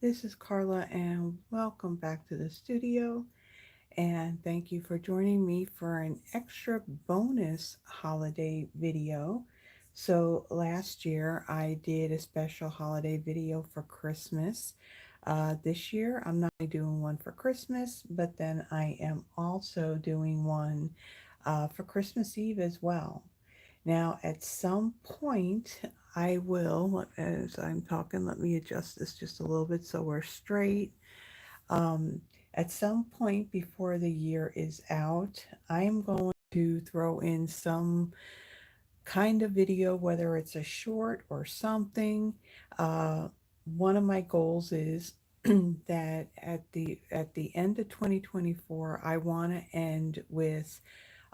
This is Carla and welcome back to the studio. And thank you for joining me for an extra bonus holiday video. So last year I did a special holiday video for Christmas. This year I'm not only doing one for Christmas, but then I am also doing one for Christmas Eve as well. Now, at some point, I will, as I'm talking, let me adjust this just a little bit so we're straight. Um, at some point before the year is out, I'm going to throw in some kind of video, whether it's a short or something. Uh, One of my goals is that at the end of 2024, I want to end with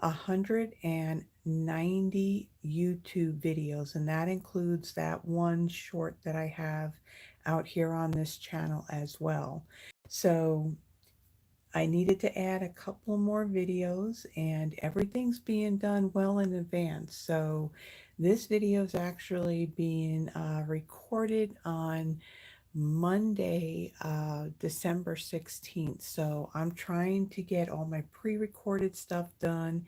190 YouTube videos, and that includes that one short that I have out here on this channel as well. So I needed to add a couple more videos, and everything's being done well in advance. So this video is actually being recorded on Monday, December 16th. So I'm trying to get all my pre-recorded stuff done,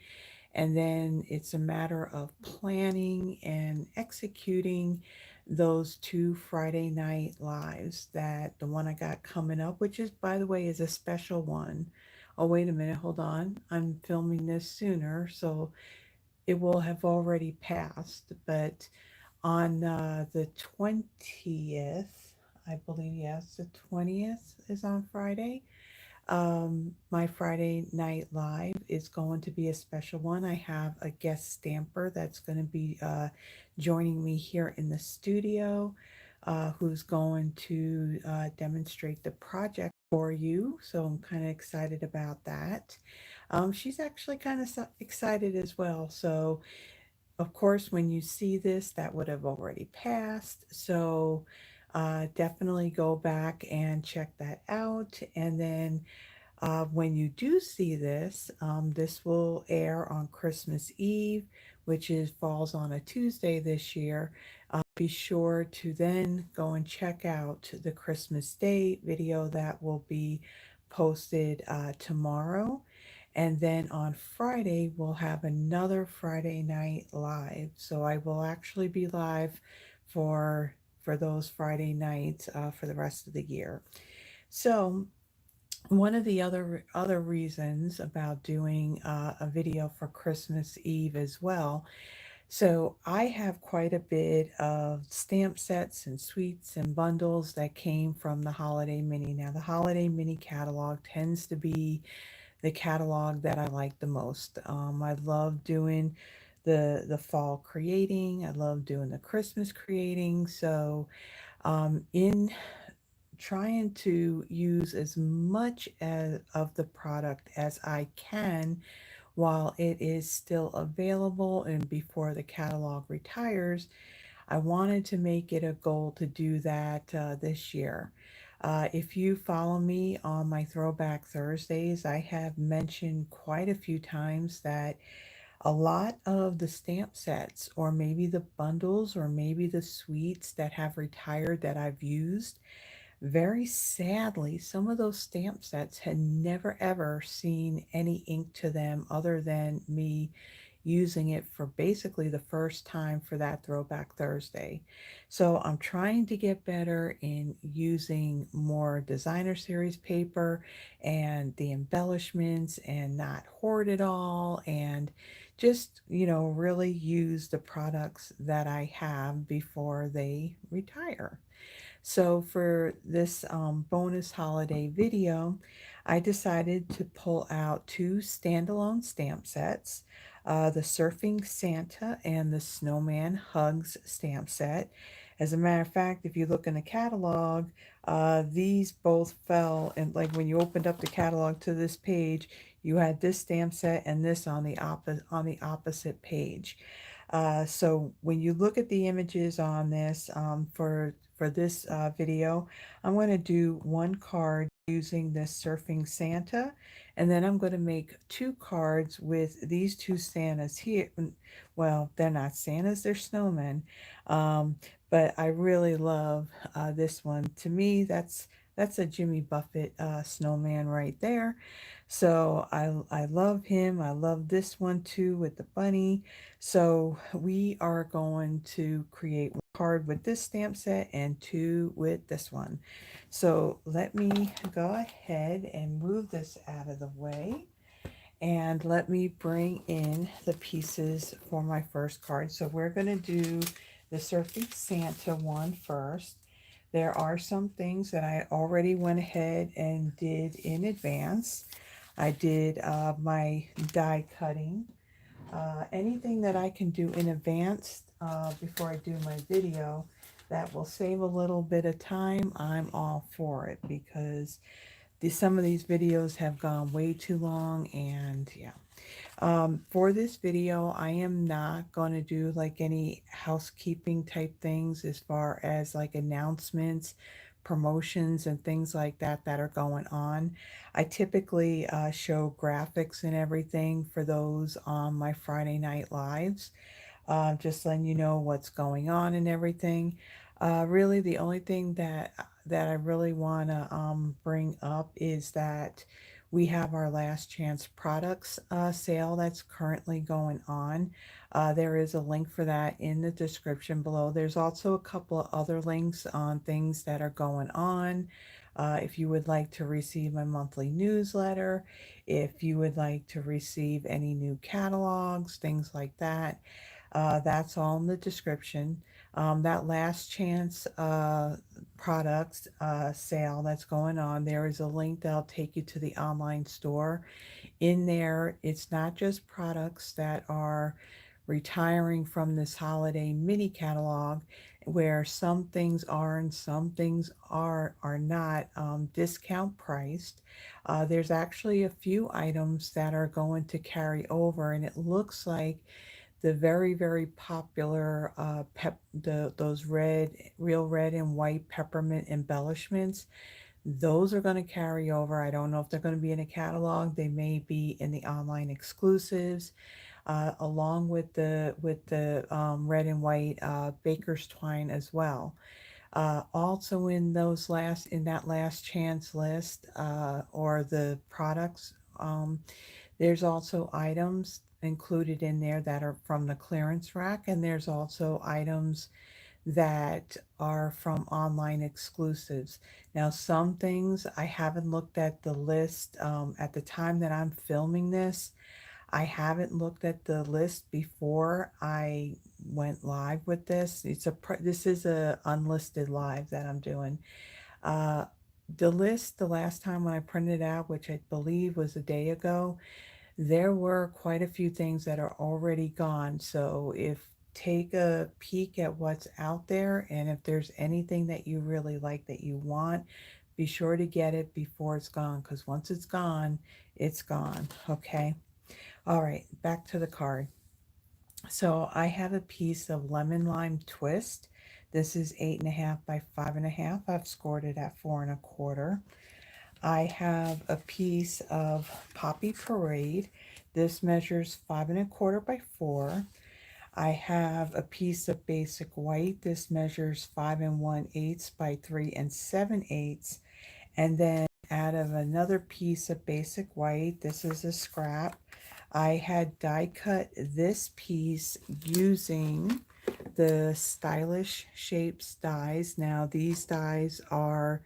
and then it's a matter of planning and executing those two Friday night lives. That the one I got coming up, which is, by the way, is a special one. Oh, wait a minute, hold on. I'm filming this sooner, so it will have already passed. But on the 20th, I believe, yes, the 20th is on Friday. My Friday Night Live is going to be a special one. I have a guest stamper that's going to be joining me here in the studio, who's going to demonstrate the project for you. So I'm kind of excited about that. She's actually kind of excited as well. So, of course, when you see this, that would have already passed. So definitely go back and check that out. And then when you do see this, this will air on Christmas Eve, which is falls on a Tuesday this year. Be sure to then go and check out the Christmas Day video that will be posted tomorrow. And then on Friday, we'll have another Friday night live. So I will actually be live for those Friday nights for the rest of the year. So one of the other reasons about doing a video for Christmas Eve as well. So I have quite a bit of stamp sets and suites and bundles that came from the Holiday Mini. Now the Holiday Mini catalog tends to be the catalog that I like the most. I love doing the fall creating. I love doing the Christmas creating. So in trying to use as much of the product as I can while it is still available and before the catalog retires, I wanted to make it a goal to do that this year. If you follow me on my Throwback Thursdays, I have mentioned quite a few times that a lot of the stamp sets, or maybe the bundles, or maybe the suites that have retired that I've used, very sadly, some of those stamp sets had never ever seen any ink to them other than me using it for basically the first time for that Throwback Thursday. So I'm trying to get better in using more designer series paper and the embellishments and not hoard it all, and just, really use the products that I have before they retire. So for this bonus holiday video, I decided to pull out two standalone stamp sets, the Surfing Santa and the Snowman Hugs stamp set. As a matter of fact, if you look in the catalog, these both fell, and like when you opened up the catalog to this page, you had this stamp set and this on the opposite page. So when you look at the images on this, for this video, I'm going to do one card using this Surfing Santa, and then I'm going to make two cards with these two Santas here. Well, they're not Santas, they're snowmen. Um, but I really love this one. To me, that's That's a Jimmy Buffett snowman right there. So I love him. I love this one too with the bunny. So we are going to create one card with this stamp set and two with this one. So let me go ahead and move this out of the way. And let me bring in the pieces for my first card. So we're going to do the Surfing Santa one first. There are some things that I already went ahead and did in advance. I did my die cutting. Anything that I can do in advance before I do my video that will save a little bit of time, I'm all for it, because some of these videos have gone way too long, and yeah. For this video, I am not going to do like any housekeeping type things as far as like announcements, promotions, and things like that that are going on. I typically show graphics and everything for those on my Friday night lives, just letting you know what's going on and everything. Really, the only thing that I really want to bring up is that we have our last chance products sale that's currently going on. There is a link for that in the description below. There's also a couple of other links on things that are going on. If you would like to receive my monthly newsletter, if you would like to receive any new catalogs, things like that. That's all in the description. That last chance products sale that's going on, there is a link that'll take you to the online store. In there, it's not just products that are retiring from this holiday mini catalog, where some things are and some things are not discount priced. There's actually a few items that are going to carry over, and it looks like the very, very popular those real red and white peppermint embellishments. Those are going to carry over. I don't know if they're going to be in a catalog. They may be in the online exclusives, along with the red and white baker's twine as well. Also in that last chance list, or the products, there's also items included in there that are from the clearance rack, and there's also items that are from online exclusives. Now, some things I haven't looked at the list at the time that I'm filming this. I haven't looked at the list before I went live with this. This is a unlisted live that I'm doing. Uh, the list the last time when I printed it out, which I believe was a day ago, there were quite a few things that are already gone. So if take a peek at what's out there, and if there's anything that you really like that you want, be sure to get it before it's gone, because once it's gone. Okay. All right, back to the card. So I have a piece of lemon lime twist. This is 8.5 by 5.5. I've scored it at 4.25. I have a piece of Poppy Parade. This measures 5.25 by 4. I have a piece of basic white. This measures 5 1/8 by 3 7/8. And then out of another piece of basic white, this is a scrap. I had die cut this piece using the Stylish Shapes dies. Now these dies are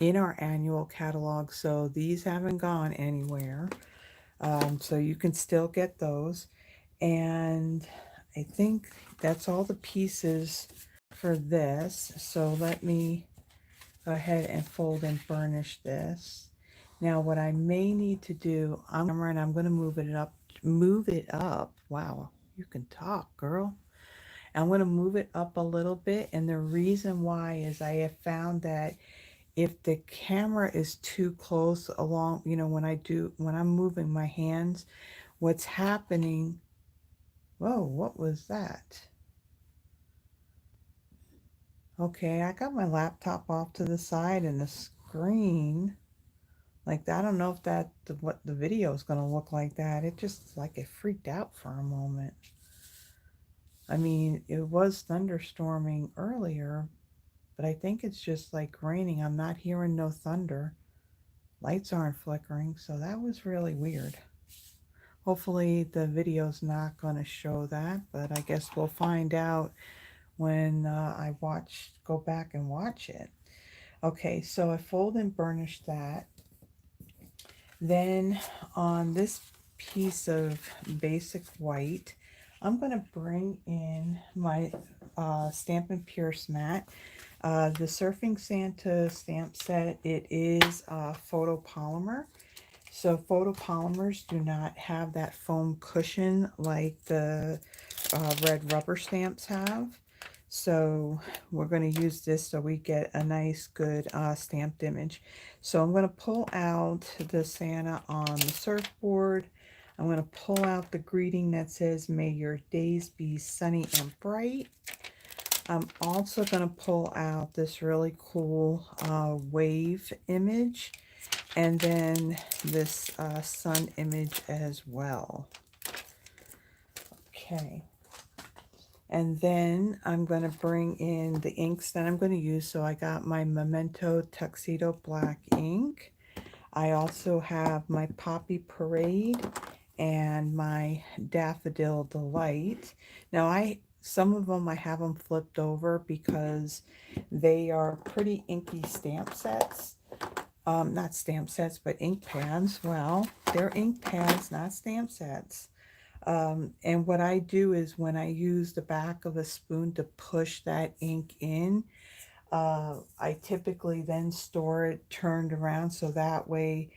in our annual catalog, so these haven't gone anywhere. So you can still get those. And I think that's all the pieces for this. So let me go ahead and fold and burnish this. Now what I may need to do, I'm going to move it up. Wow, you can talk, girl. I'm going to move it up a little bit, and the reason why is I have found that if the camera is too close along, when I'm moving my hands, what's happening, whoa, what was that? Okay, I got my laptop off to the side and the screen like that. I don't know if what the video is going to look like that. It just like it freaked out for a moment. I mean, it was thunderstorming earlier, but I think it's just like raining. I'm not hearing no thunder. Lights aren't flickering, so that was really weird. Hopefully the video's not going to show that, but I guess we'll find out when go back and watch it. Okay, so I fold and burnish that. Then on this piece of basic white, I'm going to bring in my Stampin' Pierce mat. The Surfing Santa stamp set, it is photopolymer. So photopolymers do not have that foam cushion like the red rubber stamps have. So we're going to use this so we get a nice good stamped image. So I'm going to pull out the Santa on the surfboard. I'm going to pull out the greeting that says, "May your days be sunny and bright." I'm also going to pull out this really cool wave image, and then this sun image as well. Okay. And then I'm going to bring in the inks that I'm going to use. So I got my Memento Tuxedo Black ink. I also have my Poppy Parade and my Daffodil Delight. Now some of them I have them flipped over because they are pretty inky stamp sets. Not stamp sets, but ink pads. Well, they're ink pads, not stamp sets. And what I do is when I use the back of a spoon to push that ink in, I typically then store it turned around so that way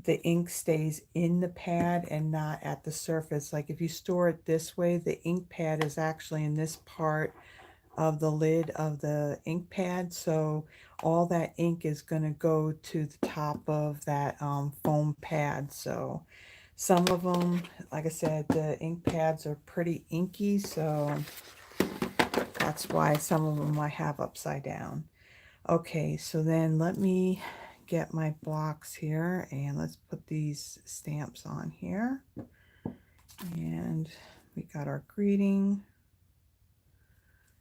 the ink stays in the pad and not at the surface. Like if you store it this way, the ink pad is actually in this part of the lid of the ink pad, so all that ink is going to go to the top of that foam pad. So some of them, like I said, the ink pads are pretty inky, so that's why some of them I have upside down. Okay, so then let me get my blocks here and let's put these stamps on here. And we got our greeting.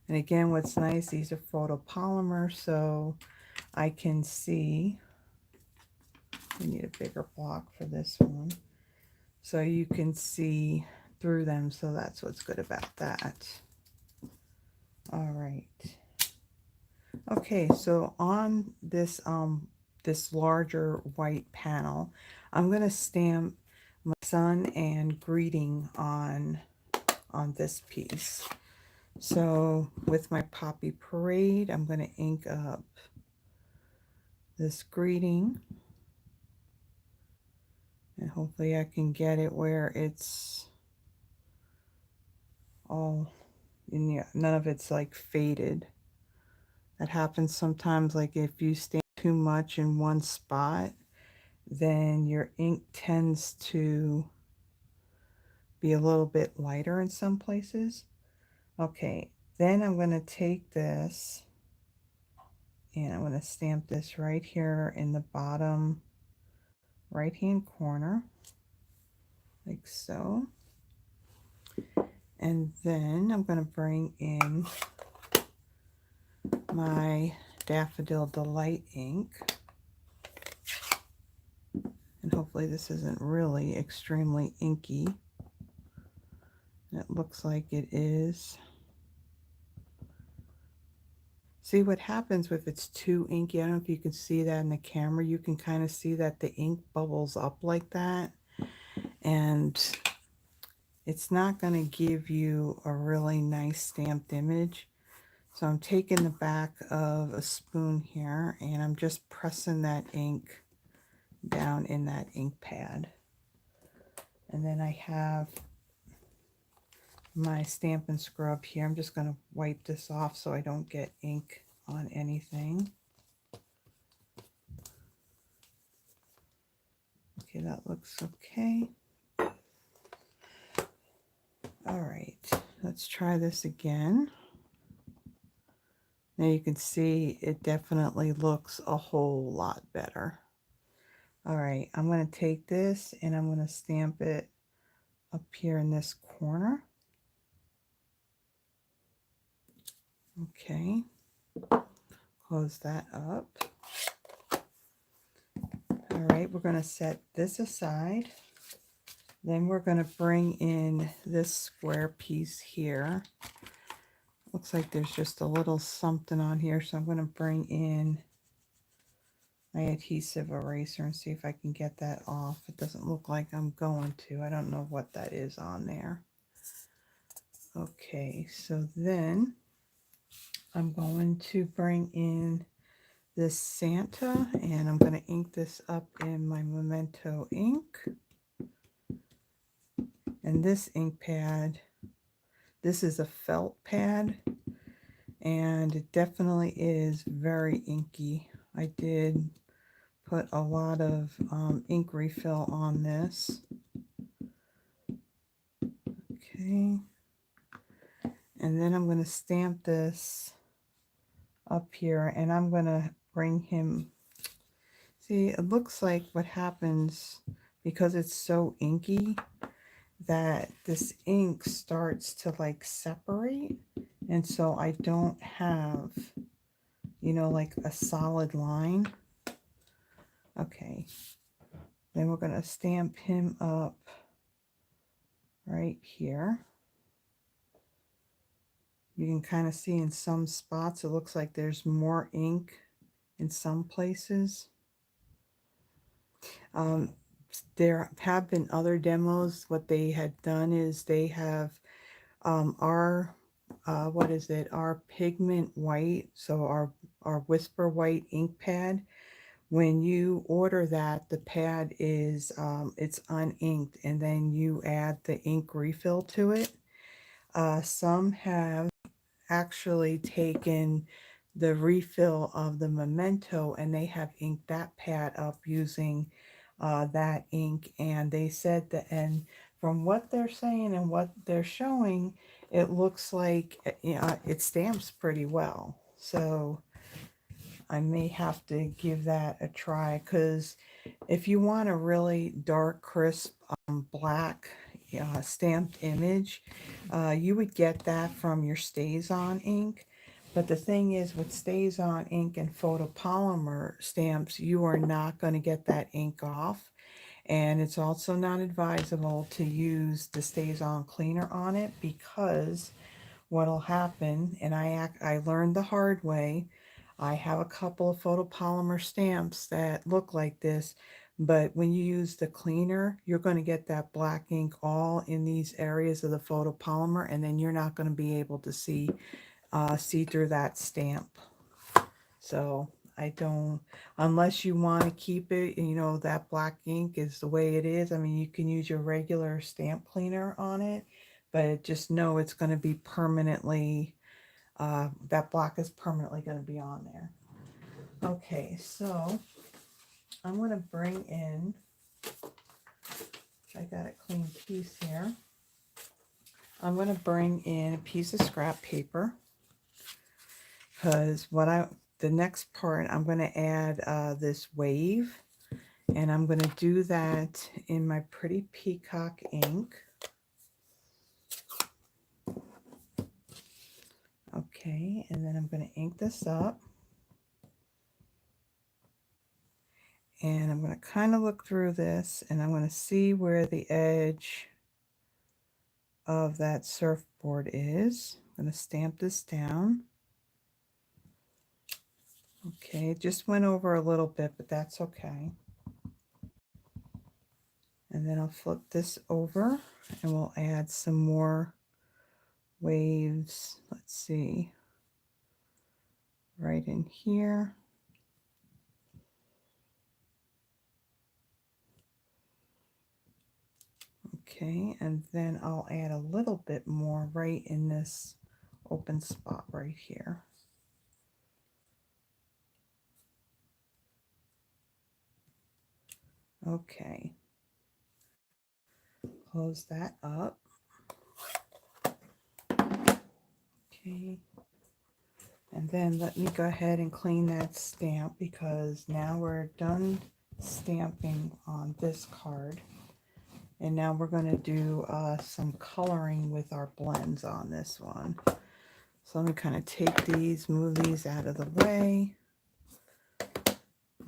And again, what's nice, these are photopolymer, so I can see. We need a bigger block for this one. So you can see through them, so that's what's good about that. All right. Okay, so on this this larger white panel, I'm going to stamp my sun and greeting on this piece. So with my Poppy Parade, I'm going to ink up this greeting. And hopefully I can get it where it's all, none of it's like faded. That happens sometimes, like if you stamp too much in one spot, then your ink tends to be a little bit lighter in some places. Okay, then I'm going to take this and I'm going to stamp this right here in the bottom right hand corner, like so. And then I'm going to bring in my Daffodil Delight ink. And hopefully this isn't really extremely inky. It looks like it is. See what happens if it's too inky. I don't know if you can see that in the camera. You can kind of see that the ink bubbles up like that. And it's not going to give you a really nice stamped image. So I'm taking the back of a spoon here and I'm just pressing that ink down in that ink pad. And then I have my Stampin' Scrub here. I'm just going to wipe this off so I don't get ink on anything. Okay, that looks okay. All right, let's try this again. Now you can see it definitely looks a whole lot better. All right, I'm going to take this and I'm going to stamp it up here in this corner. Okay. Close that up. All right, we're going to set this aside. Then we're going to bring in this square piece here. Looks like there's just a little something on here, so I'm going to bring in my adhesive eraser and see if I can get that off. It doesn't look like I'm going to. I don't know what that is on there. Okay, so then I'm going to bring in this Santa, and I'm going to ink this up in my Memento ink. And this ink pad, this is a felt pad, and it definitely is very inky. I did put a lot of ink refill on this. Okay. And then I'm going to stamp this up here, and I'm going to bring him. See, it looks like what happens because it's so inky that this ink starts to like separate, and so I don't have, you know, like a solid line. Okay, then we're going to stamp him up right here. You can kind of see in some spots it looks like there's more ink in some places. There have been other demos. What they had done is they have our what is it, our pigment white, so our whisper white ink pad. When you order that, the pad is it's uninked, and then you add the ink refill to it. Some have actually taken the refill of the Memento, and they have inked that pad up using that ink. And they said that, and from what they're saying and what they're showing, it looks like it stamps pretty well. So I may have to give that a try, because if you want a really dark, crisp, black stamped image, you would get that from your StazOn ink. But the thing is, with StazOn ink and photopolymer stamps, you are not going to get that ink off. And it's also not advisable to use the StazOn cleaner on it, because what'll happen, and I learned the hard way, I have a couple of photopolymer stamps that look like this, but when you use the cleaner, you're going to get that black ink all in these areas of the photopolymer, and then you're not going to be able to see through that stamp. So I don't, unless you want to keep it, you know, that black ink is the way it is. I mean, you can use your regular stamp cleaner on it, but just know it's going to be permanently, that black is permanently going to be on there. Okay, so I'm going to bring in, I got a clean piece here. I'm going to bring in a piece of scrap paper, because the next part, I'm going to add this wave, and I'm going to do that in my Pretty Peacock ink. Okay, and then I'm going to ink this up. And I'm going to kind of look through this, and I'm going to see where the edge of that surfboard is. I'm going to stamp this down. Okay, it just went over a little bit, but that's okay. And then I'll flip this over, and we'll add some more waves. Let's see, right in here. Okay, and then I'll add a little bit more right in this open spot right here. Okay, close that up. Okay, and then let me go ahead and clean that stamp, because now we're done stamping on this card. And now we're going to do some coloring with our blends on this one. So let me kind of take these, move these out of the way.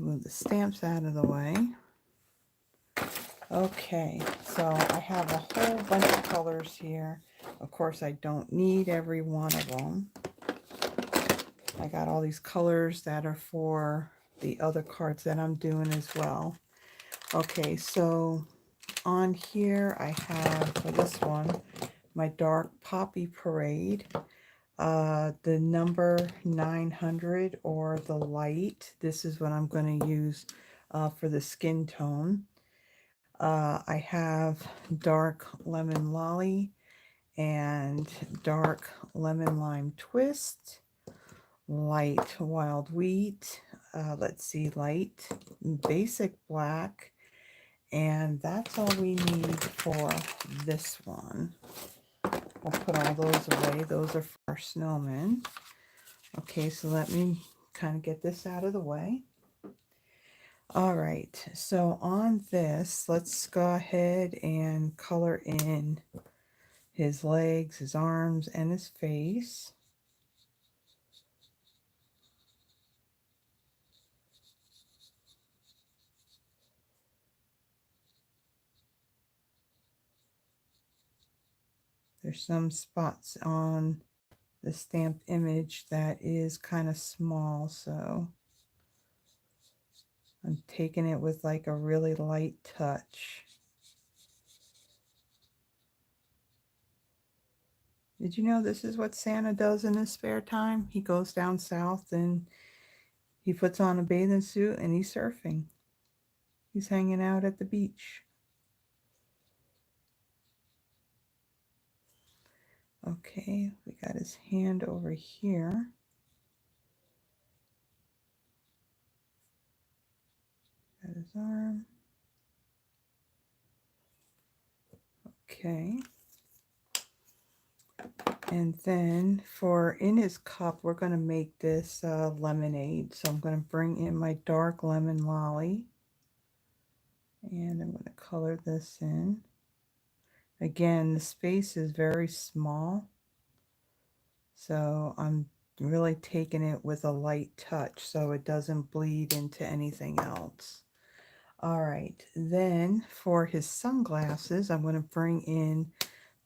move the stamps out of the way. Okay, so I have a whole bunch of colors here. Of course, I don't need every one of them. I got all these colors that are for the other cards that I'm doing as well. Okay, so on here I have, for this one, my Dark Poppy Parade. The number 900, or the light. This is what I'm going to use for the skin tone. I have Dark Lemon Lolly and Dark Lemon Lime Twist, Light Wild Wheat, let's see, Light Basic Black, and that's all we need for this one. We'll put all those away. Those are for our snowman. Okay, so let me kind of get this out of the way. All right, so on this, let's go ahead and color in his legs, his arms, and his face. There's some spots on the stamped image that is kind of small, so I'm taking it with like a really light touch. Did you know this is what Santa does in his spare time? He goes down south and he puts on a bathing suit and he's surfing. He's hanging out at the beach. Okay, we got his hand over here. Got his arm. Okay. And then for in his cup, we're going to make this lemonade. So I'm going to bring in my Dark Lemon Lolly. And I'm going to color this in. Again, the space is very small. So I'm really taking it with a light touch so it doesn't bleed into anything else. All right, then for his sunglasses, I'm going to bring in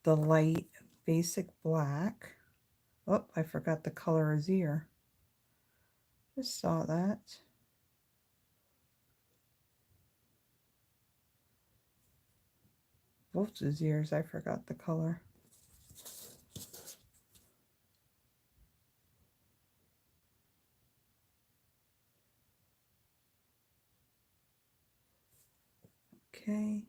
the light basic black. Oh, I forgot the color of his ear. Just saw that. Both his ears, I forgot the color. Okay.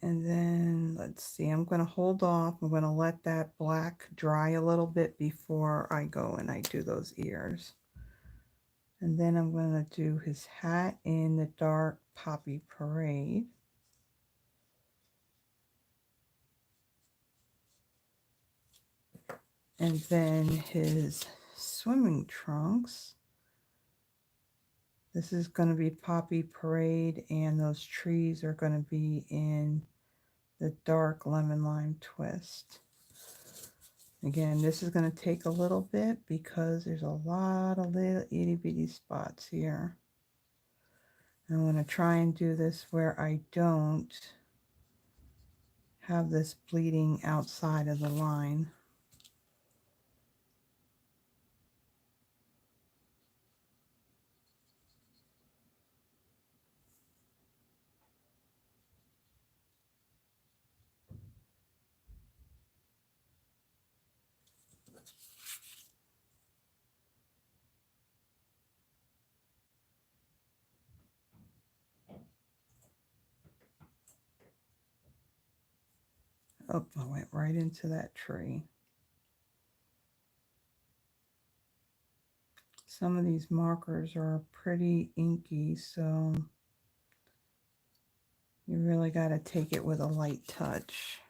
And then let's see, I'm going to hold off. I'm going to let that black dry a little bit before I go and I do those ears. And then I'm going to do his hat in the Dark Poppy Parade. And then his swimming trunks. This is going to be Poppy Parade, and those trees are going to be in the Dark Lemon Lime Twist. Again, this is going to take a little bit because there's a lot of little itty bitty spots here. I'm going to try and do this where I don't have this bleeding outside of the line. Oh, I went right into that tree. Some of these markers are pretty inky, so you really got to take it with a light touch.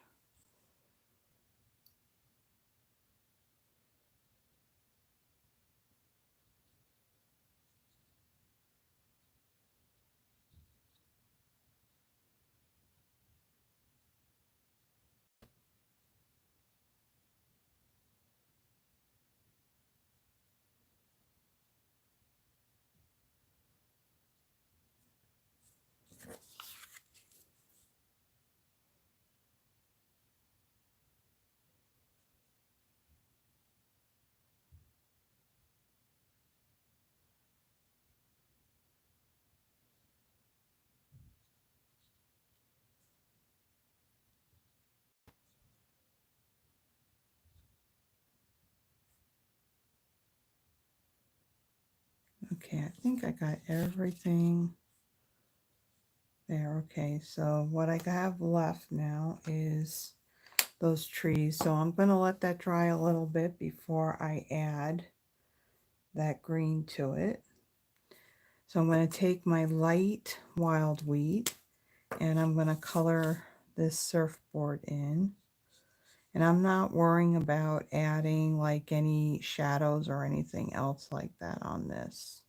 Okay, I think I got everything there. Okay, so what I have left now is those trees. So I'm going to let that dry a little bit before I add that green to it. So I'm going to take my light wild wheat and I'm going to color this surfboard in. And I'm not worrying about adding like any shadows or anything else like that on this.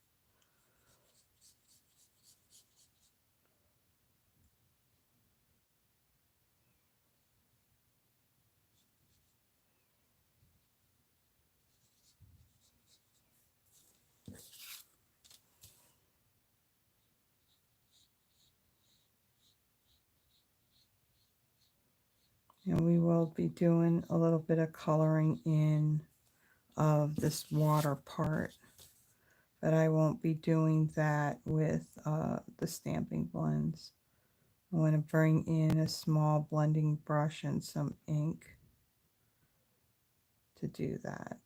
And we will be doing a little bit of coloring in of this water part, but I won't be doing that with the stamping blends. I want to bring in a small blending brush and some ink to do that.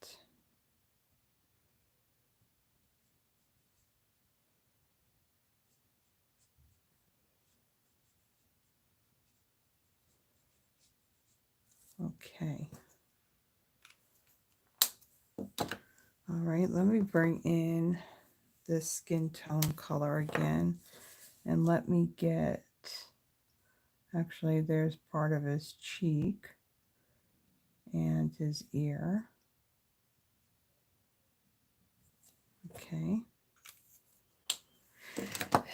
Okay. All right, let me bring in this skin tone color again and let me get, actually there's part of his cheek and his ear. Okay.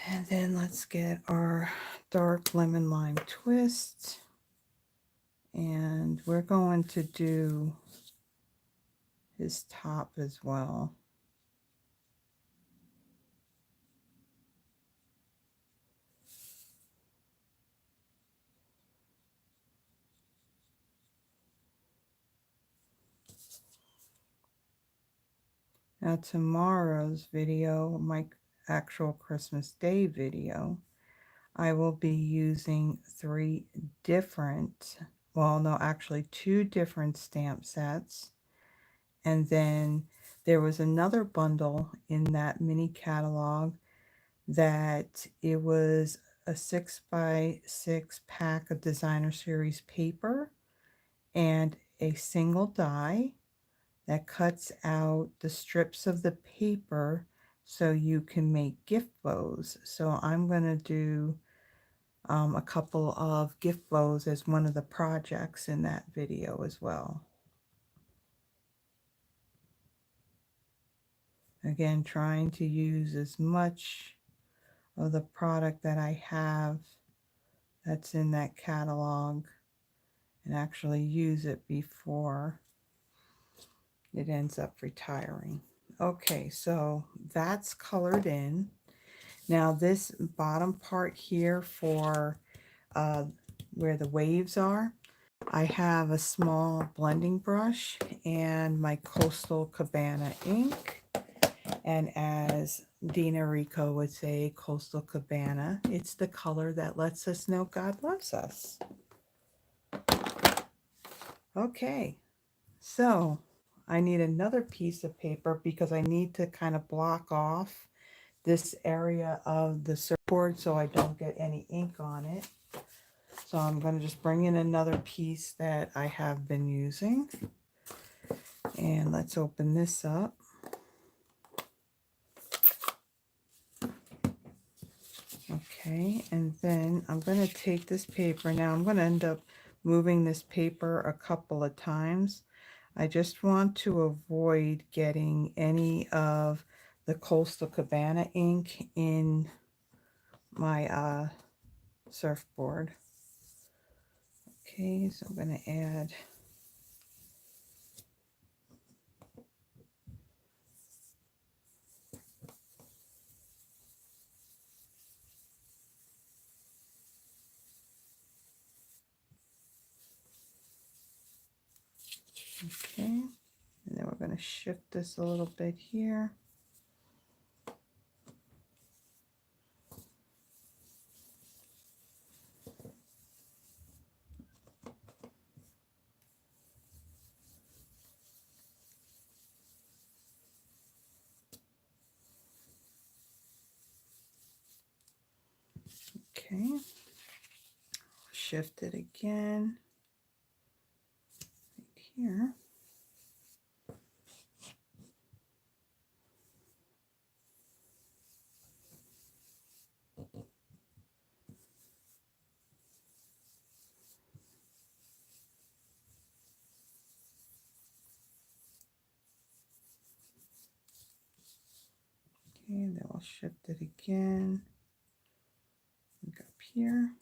And then let's get our dark lemon lime twist. And we're going to do his top as well. Now tomorrow's video, my actual Christmas Day video, I will be using 3 different, well no, actually 2 different stamp sets. And then there was another bundle in that mini catalog that it was a 6x6 pack of designer series paper and a single die that cuts out the strips of the paper so you can make gift bows. So I'm going to do a couple of gift bows as one of the projects in that video as well. Again, trying to use as much of the product that I have that's in that catalog and actually use it before it ends up retiring. Okay, so that's colored in. Now this bottom part here for where the waves are, I have a small blending brush and my Coastal Cabana ink. And as Dina Rico would say, Coastal Cabana, it's the color that lets us know God loves us. Okay, so I need another piece of paper because I need to kind of block off this area of the surfboard so I don't get any ink on it. So I'm going to just bring in another piece that I have been using. And let's open this up. Okay, and then I'm going to take this paper. Now I'm going to end up moving this paper a couple of times. I just want to avoid getting any of the Coastal Cabana ink in my surfboard. Okay, so I'm going to add okay, and then we're going to shift this a little bit here. Okay, shift it again right here. Okay, and then we'll shift it again. Look up here.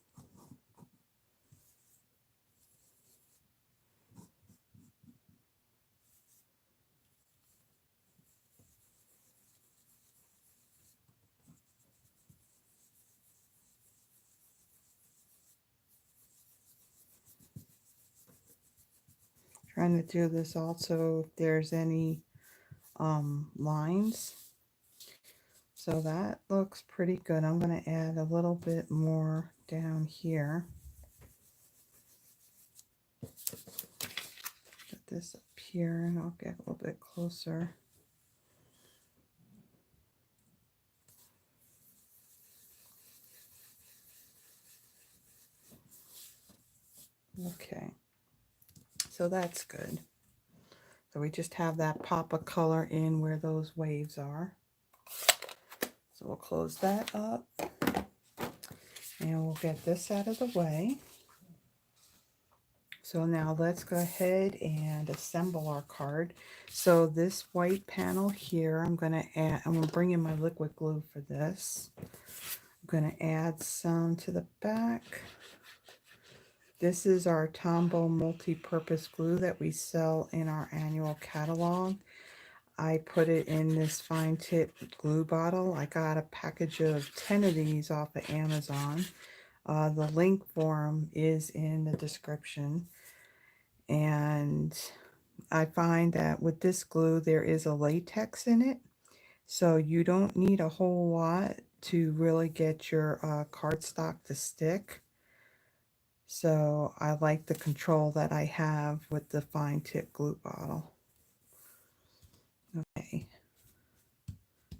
Trying to do this also if there's any lines. So that looks pretty good. I'm going to add a little bit more down here. Put this up here and I'll get a little bit closer. Okay, so that's good. So we just have that pop of color in where those waves are. So we'll close that up and we'll get this out of the way. So now let's go ahead and assemble our card. So this white panel here, I'm going to bring in my liquid glue for this. I'm going to add some to the back. This is our Tombow multi-purpose glue that we sell in our annual catalog. I put it in this fine tip glue bottle. I got a package of 10 of these off of Amazon. The link for them is in the description. And I find that with this glue, there is a latex in it. So you don't need a whole lot to really get your cardstock to stick. So I like the control that I have with the fine tip glue bottle. Okay,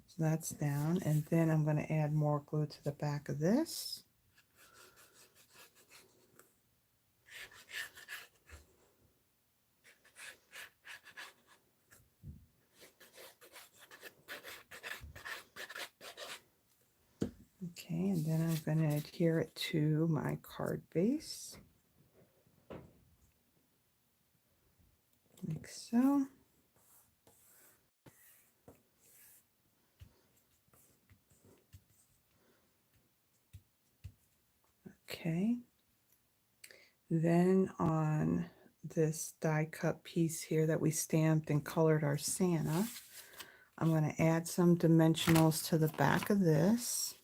so that's down, and then I'm going to add more glue to the back of this. Okay, and then I'm going to adhere it to my card base. Like so. Okay. Then on this die cut piece here that we stamped and colored our Santa, I'm going to add some dimensionals to the back of this.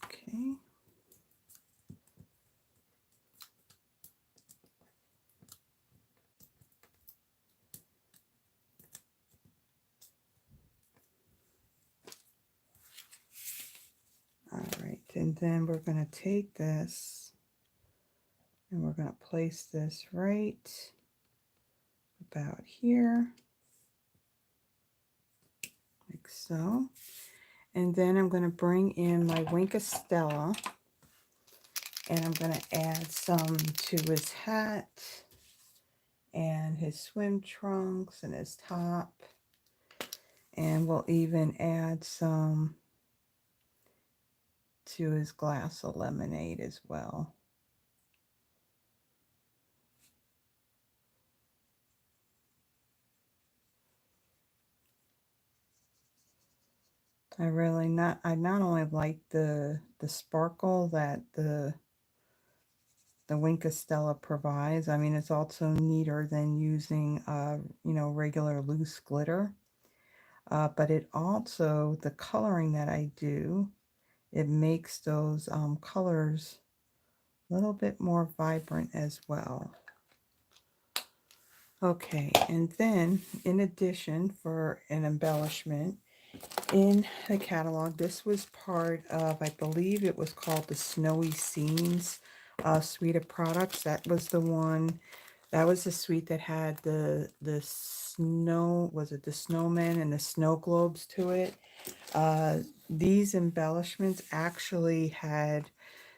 Okay. All right, and then we're going to take this and we're going to place this right about here, like so. And then I'm going to bring in my Wink of Stella, and I'm going to add some to his hat and his swim trunks and his top. And we'll even add some to his glass of lemonade as well. I not only like the sparkle that the Wink of Stella provides. I mean, it's also neater than using regular loose glitter. But it also, the coloring that I do, it makes those colors a little bit more vibrant as well. Okay, and then in addition, for an embellishment, in the catalog, this was part of, I believe it was called the Snowy Scenes suite of products. That was the one, that was the suite that had the snow, was it the snowman and the snow globes to it. These embellishments actually had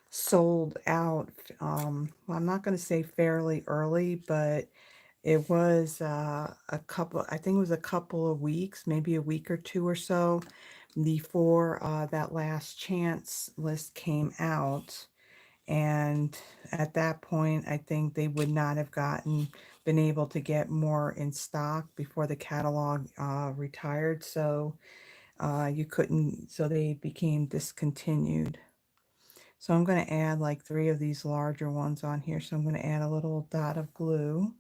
sold out, well, I'm not going to say fairly early, but it was a couple, I think it was a couple of weeks, maybe a week or two or so before that last chance list came out. And at that point, I think they would not have been able to get more in stock before the catalog retired. So you couldn't, so they became discontinued. So I'm going to add like 3 of these larger ones on here. So I'm going to add a little dot of glue.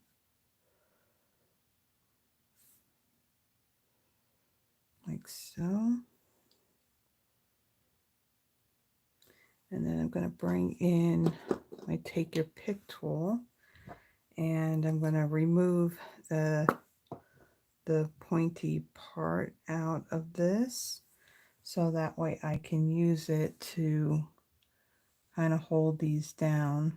Like so. And then I'm going to bring in my Take Your Pick tool. And I'm going to remove the pointy part out of this. So that way I can use it to kind of hold these down.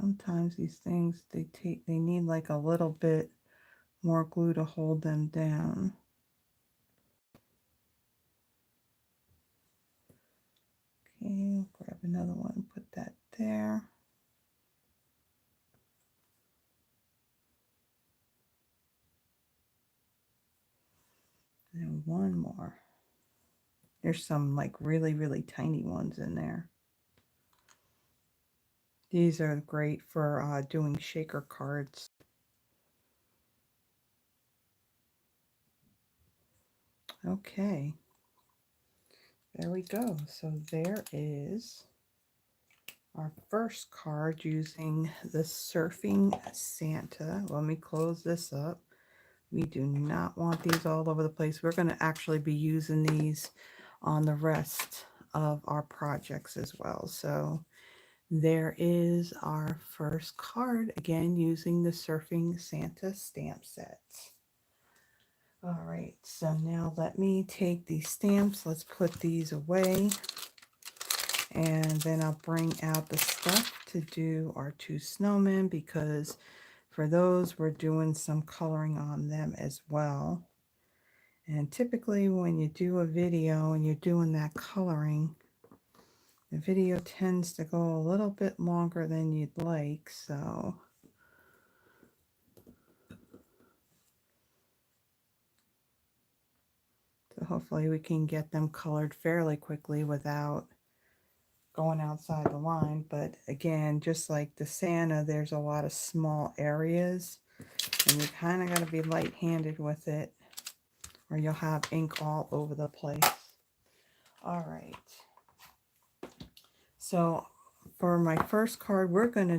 Sometimes these things, they need like a little bit more glue to hold them down. Okay, grab another one and put that there. And then one more. There's some like really, really tiny ones in there. These are great for doing shaker cards. Okay, there we go. So there is our first card using the Surfing Santa. Let me close this up. We do not want these all over the place. We're going to actually be using these on the rest of our projects as well. So there is our first card, again using the Surfing Santa stamp set. All right, so now let me take these stamps. Let's put these away. And then I'll bring out the stuff to do our 2 snowmen, because for those we're doing some coloring on them as well. And typically when you do a video and you're doing that coloring, the video tends to go a little bit longer than you'd like, so hopefully we can get them colored fairly quickly without going outside the line. But again, just like the Santa, there's a lot of small areas, and you kind of got to be light-handed with it, or you'll have ink all over the place. All right. So for my first card, we're gonna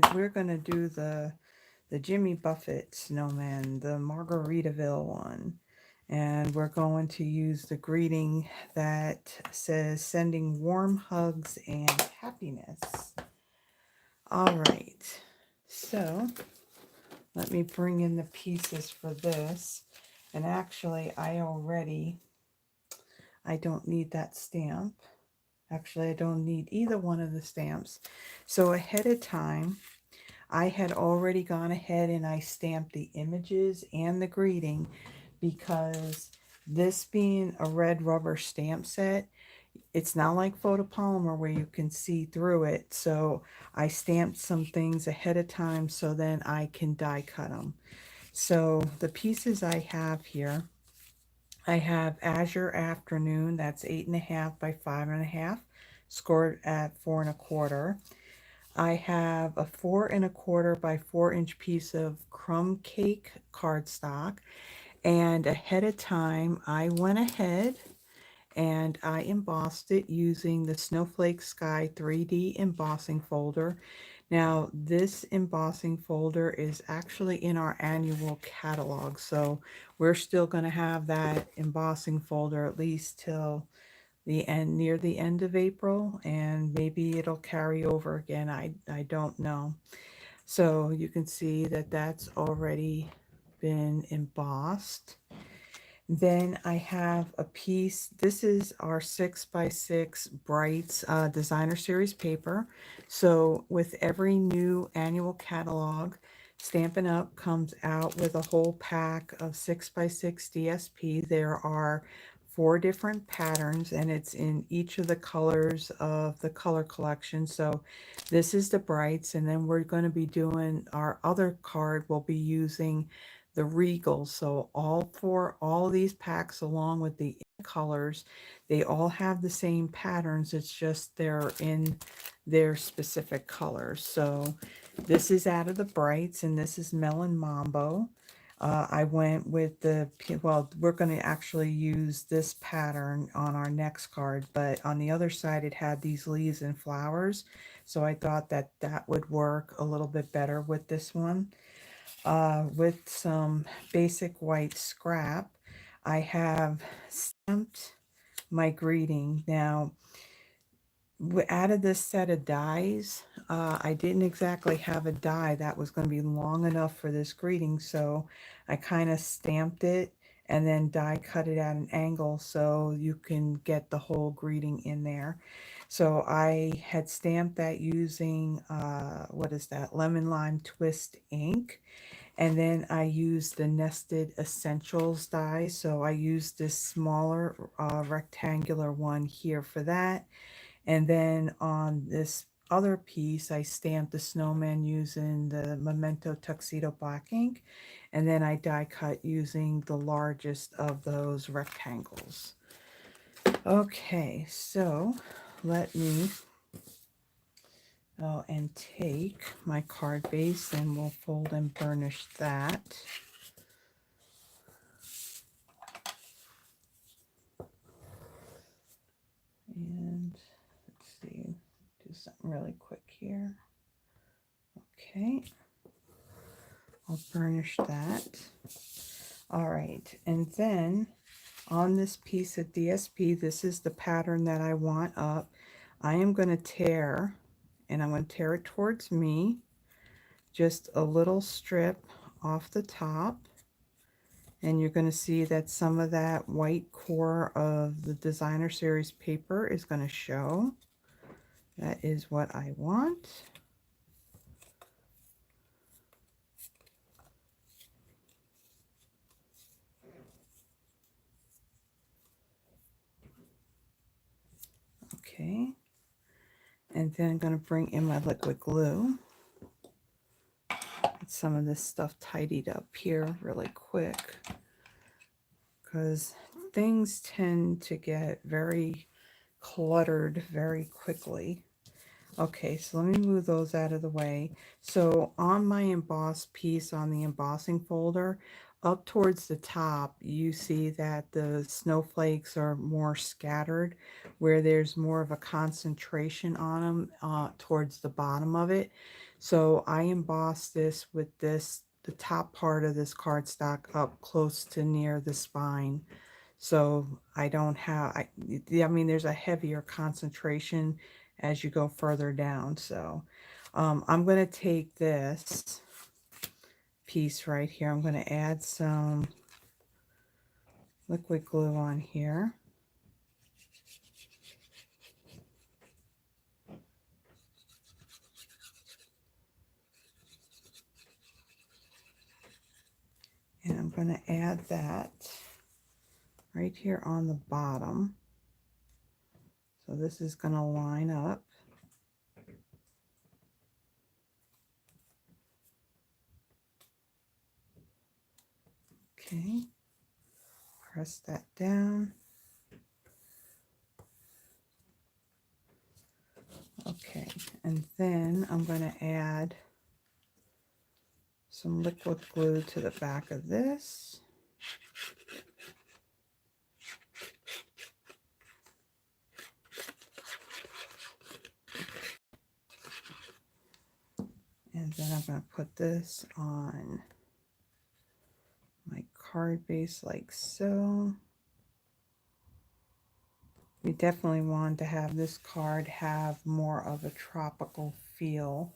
do the Jimmy Buffett snowman, the Margaritaville one. And we're going to use the greeting that says sending warm hugs and happiness. All right, so let me bring in the pieces for this. And actually, I don't need that stamp. Actually, I don't need either one of the stamps. So ahead of time, I had already gone ahead and I stamped the images and the greeting, because this being a red rubber stamp set, it's not like photopolymer where you can see through it. So I stamped some things ahead of time so then I can die cut them. So the pieces I have here, I have Azure Afternoon, that's 8.5 by 5.5, scored at 4 1/4. I have a 4 1/4 by 4-inch piece of crumb cake cardstock, and ahead of time I went ahead and I embossed it using the Snowflake Sky 3D embossing folder. Now this embossing folder is actually in our annual catalog, so we're still going to have that embossing folder at least till the end, near the end of April, and maybe it'll carry over again. I don't know. So you can see that that's already been embossed. Then I have a piece. This is our 6x6 Brights Designer Series paper. So with every new annual catalog, Stampin' Up! Comes out with a whole pack of 6x6 DSP. There are 4 different patterns, and it's in each of the colors of the color collection. So this is the Brights, and then we're going to be doing our other card. We'll be using the Regals. So all these packs, along with the colors, they all have the same patterns. It's just they're in their specific colors. So this is out of the Brights, and this is Melon Mambo. I went with well, we're going to actually use this pattern on our next card, but on the other side it had these leaves and flowers. So I thought that that would work a little bit better with this one. With some basic white scrap, I have stamped my greeting. Now, out of this set of dies, I didn't exactly have a die that was going to be long enough for this greeting, so I kind of stamped it and then die cut it at an angle so you can get the whole greeting in there. So I had stamped that using, what is that, Lemon Lime Twist ink. And then I used the Nested Essentials die. So I used this smaller rectangular one here for that. And then on this other piece, I stamped the snowman using the Memento Tuxedo black ink. And then I die cut using the largest of those rectangles. Okay, so let me and take my card base, and we'll fold and burnish that. And let's see, do something really quick here. Okay, I'll burnish that. All right, and then on this piece of DSP, this is the pattern that I want up. I am going to tear, and I'm going to tear it towards me, just a little strip off the top. And you're going to see that some of that white core of the Designer Series paper is going to show. That is what I want. Okay. And then I'm going to bring in my liquid glue. Get some of this stuff tidied up here really quick, because things tend to get very cluttered very quickly. Okay, so let me move those out of the way. So on my embossed piece on the embossing folder, up towards the top, you see that the snowflakes are more scattered, where there's more of a concentration on them towards the bottom of it. So I embossed this with the top part of this cardstock up close to near the spine. So I don't have, I mean, there's a heavier concentration as you go further down. So I'm going to take this piece right here. I'm going to add some liquid glue on here. And I'm going to add that right here on the bottom. So this is going to line up. Okay, press that down. Okay, and then I'm going to add some liquid glue to the back of this. And then I'm going to put this on my card base like so. We definitely want to have this card have more of a tropical feel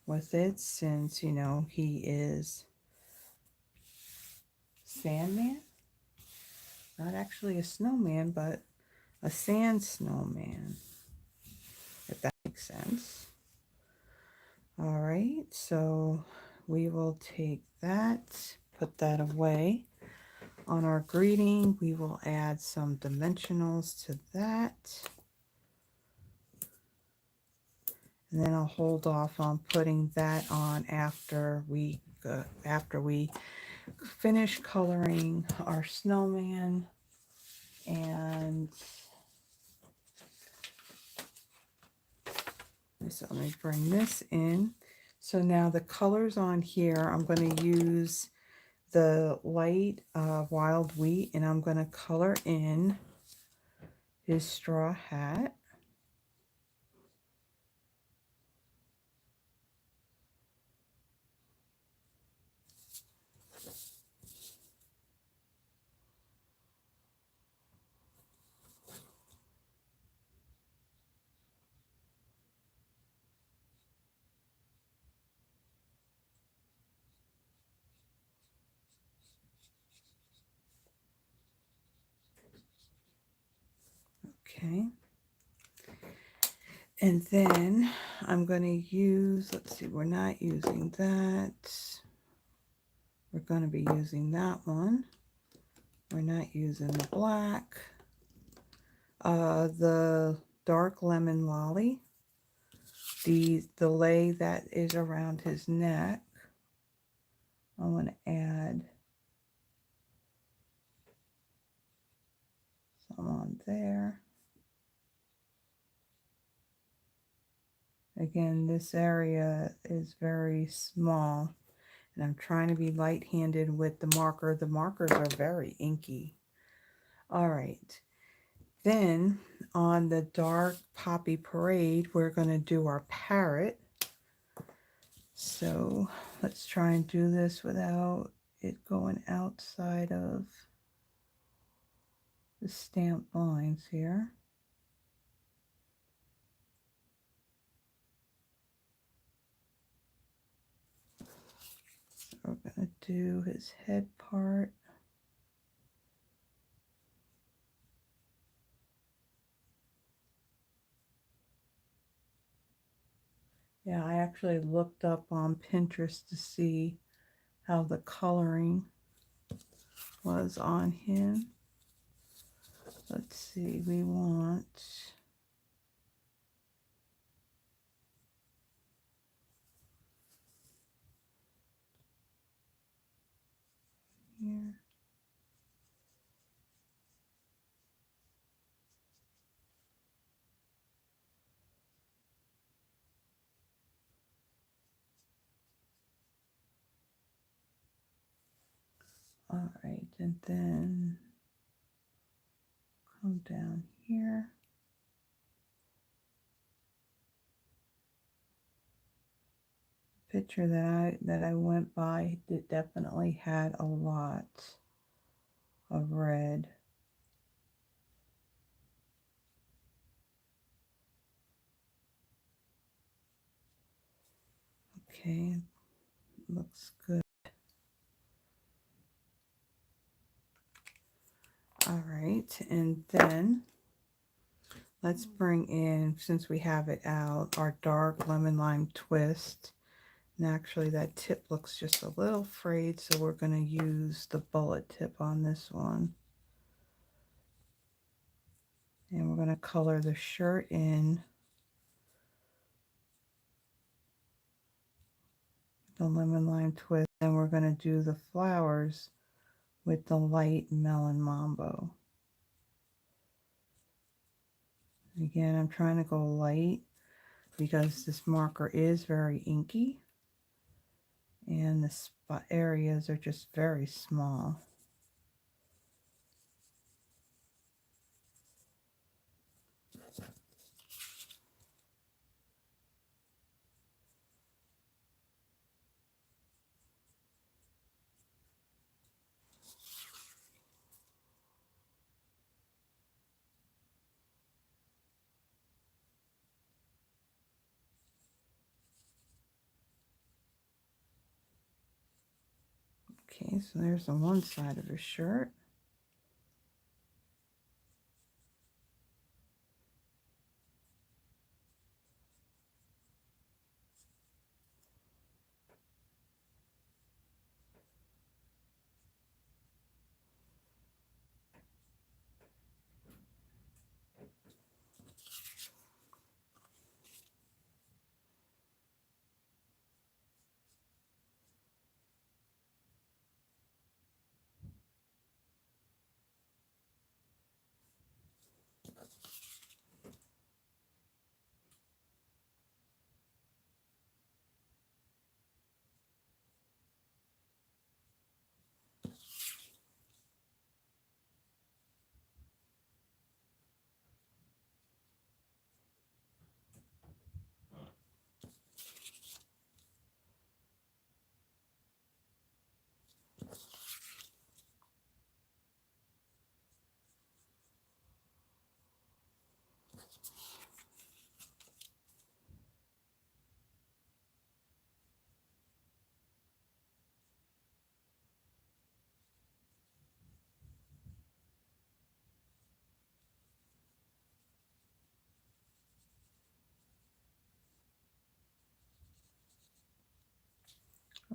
with it, since, you know, he is Sandman. Not actually a snowman, but a sand snowman, if that makes sense. All right, so we will take that, put that away. On our greeting, we will add some dimensionals to that. And then I'll hold off on putting that on after we finish coloring our snowman. And so let me bring this in. So now the colors on here, I'm going to use the light wild wheat, and I'm going to color in his straw hat. Okay. And then I'm going to use, let's see, we're not using that. We're going to be using that one. We're not using the black. The dark lemon lolly. The lei that is around his neck. I want to add some on there. Again, this area is very small, and I'm trying to be light-handed with the marker. The markers are very inky. All right. Then on the dark poppy parade, we're going to do our parrot. So let's try and do this without it going outside of the stamp lines here. So we're going to do his head part. Yeah, I actually looked up on Pinterest to see how the coloring was on him. Let's see, we want here. All right, and then come down here. Picture that I went by, it definitely had a lot of red. Okay, looks good. All right, and then let's bring in, since we have it out, our dark lemon lime twist. And actually that tip looks just a little frayed, so we're going to use the bullet tip on this one. And we're going to color the shirt in the lemon lime twist, and we're going to do the flowers with the light melon mambo. Again, I'm trying to go light because this marker is very inky and the spot areas are just very small. Okay, so there's the one side of his shirt.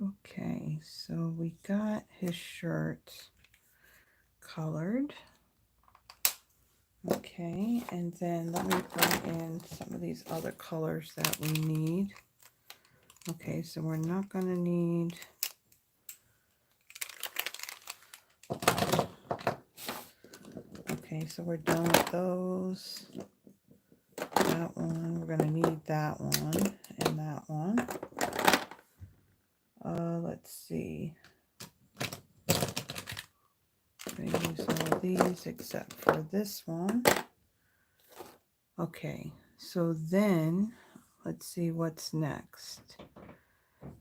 Okay, so we got his shirt colored. Okay, and then let me bring in some of these other colors that we need. Okay, so we're not going to need... Okay, so we're done with those. That one, we're going to need that one and that one. Let's see. I'm going to use all these except for this one. Okay, so then let's see what's next.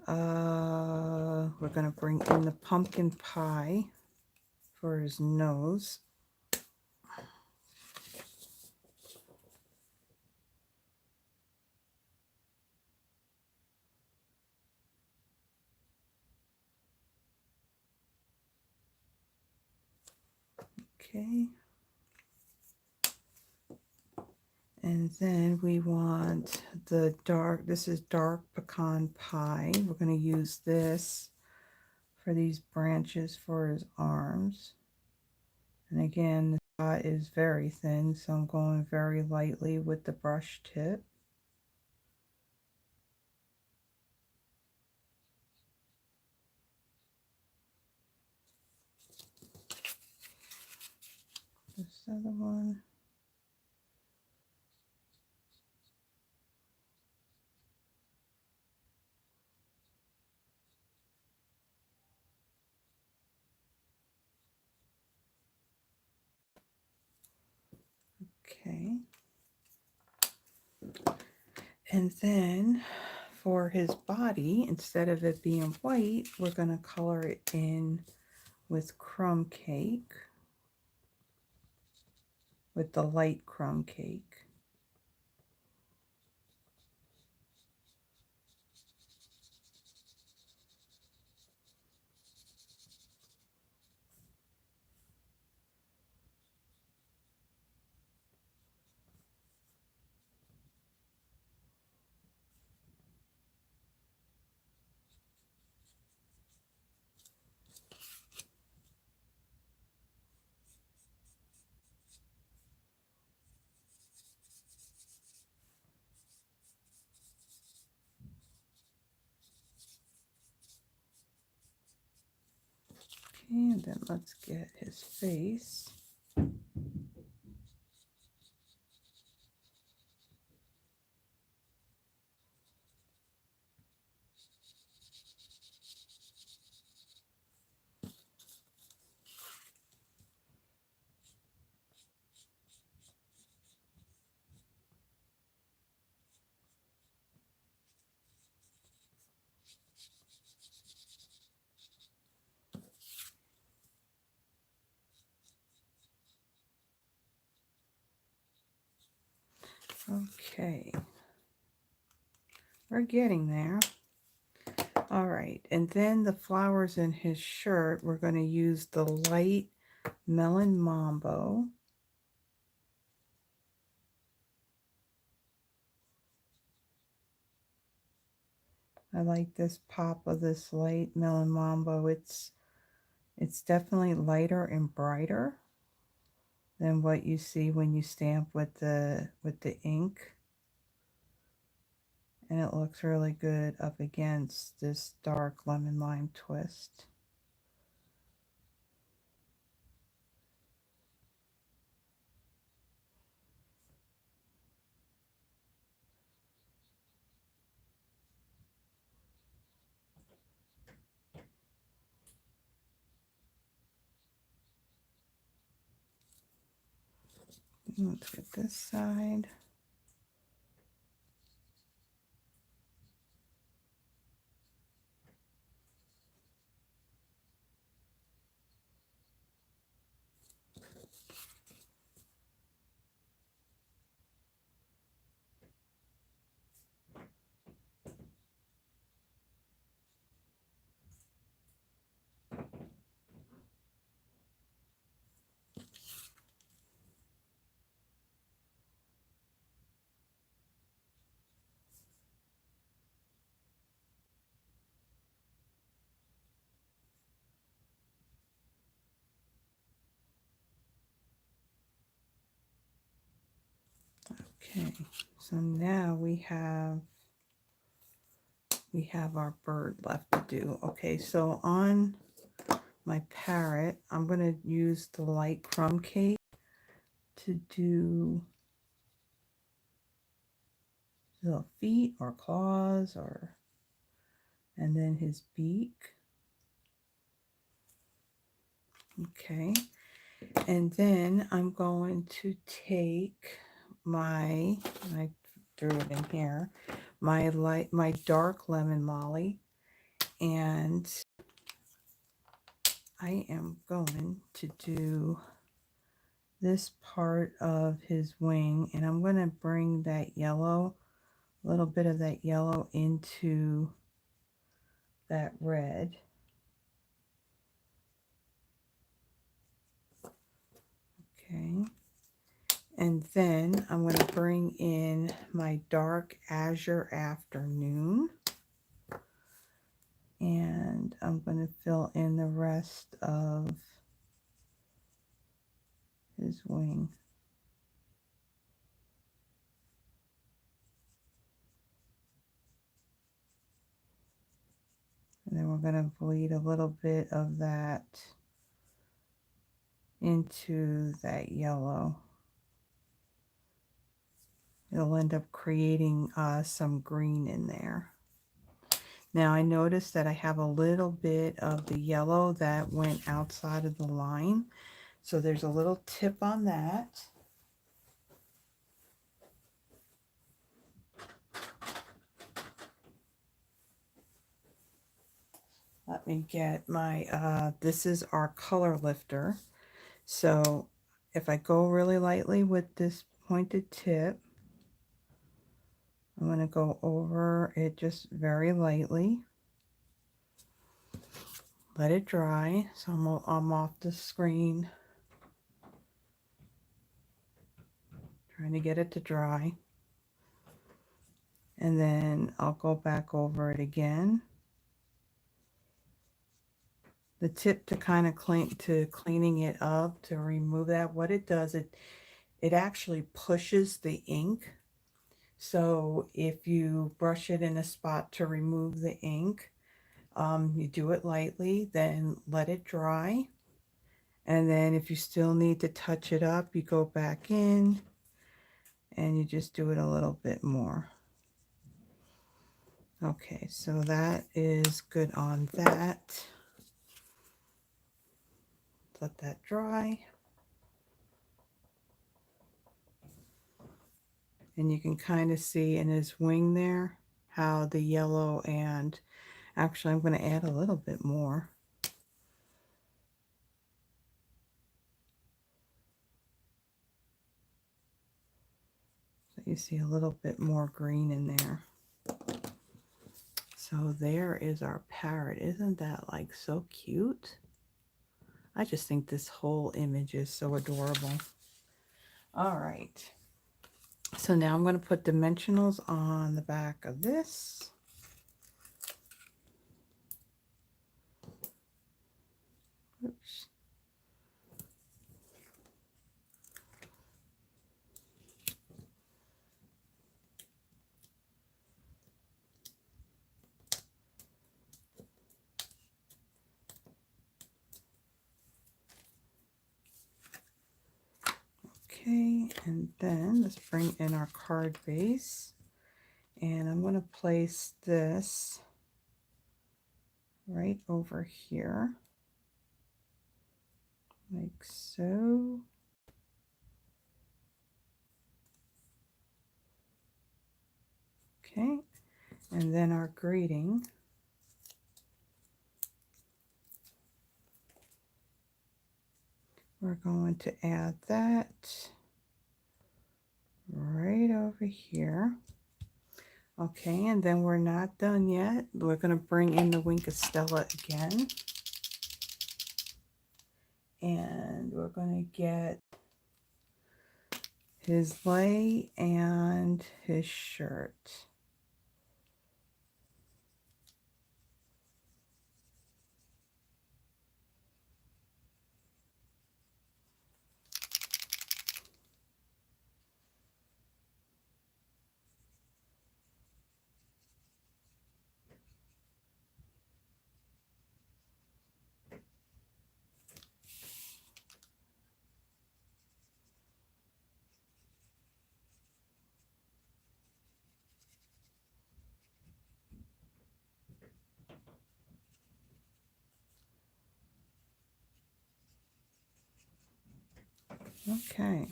We're going to bring in the pumpkin pie for his nose. Okay. And then we want the dark, this is dark pecan pie. We're going to use this for these branches for his arms. And again, the dot is very thin, so I'm going very lightly with the brush tip. This other one. Okay. And then for his body, instead of it being white, we're going to color it in with crumb cake, with the light crumb cake. Okay, and then let's get his face. Okay, we're getting there. All right, and then the flowers in his shirt, we're going to use the light Melon Mambo. I like this pop of this light Melon Mambo. It's definitely lighter and brighter than what you see when you stamp with the ink. And it looks really good up against this dark lemon lime twist. Let's get this side. Okay, so now we have our bird left to do. Okay, so on my parrot, I'm going to use the light crumb cake to do the feet or claws, or and then his beak. Okay, and then I'm going to take my, I threw it in here, my dark lemon molly, and I am going to do this part of his wing, and I'm going to bring that yellow, a little bit of that yellow into that red. Okay, and then I'm going to bring in my dark Azure Afternoon, and I'm going to fill in the rest of his wing. And then we're going to bleed a little bit of that into that yellow. It'll end up creating some green in there. Now I noticed that I have a little bit of the yellow that went outside of the line. So there's a little tip on that. Let me get my, this is our color lifter. So if I go really lightly with this pointed tip, I'm going to go over it just very lightly. Let it dry. So I'm off the screen, trying to get it to dry. And then I'll go back over it again. The tip to kind of cleaning it up, to remove that, what it does, it actually pushes the ink. So if you brush it in a spot to remove the ink, you do it lightly, then let it dry. And then if you still need to touch it up, you go back in and you just do it a little bit more. Okay, so that is good on that. Let that dry. And you can kind of see in his wing there how the yellow, and actually I'm going to add a little bit more. So you see a little bit more green in there. So there is our parrot. Isn't that like so cute? I just think this whole image is so adorable. All right. So now I'm going to put dimensionals on the back of this. Oops. Okay, and then let's bring in our card base, and I'm going to place this right over here, like so. Okay, and then our greeting. We're going to add that right over here. Okay, and then we're not done yet. We're going to bring in the Wink of Stella again. And we're going to get his lei and his shirt. Okay,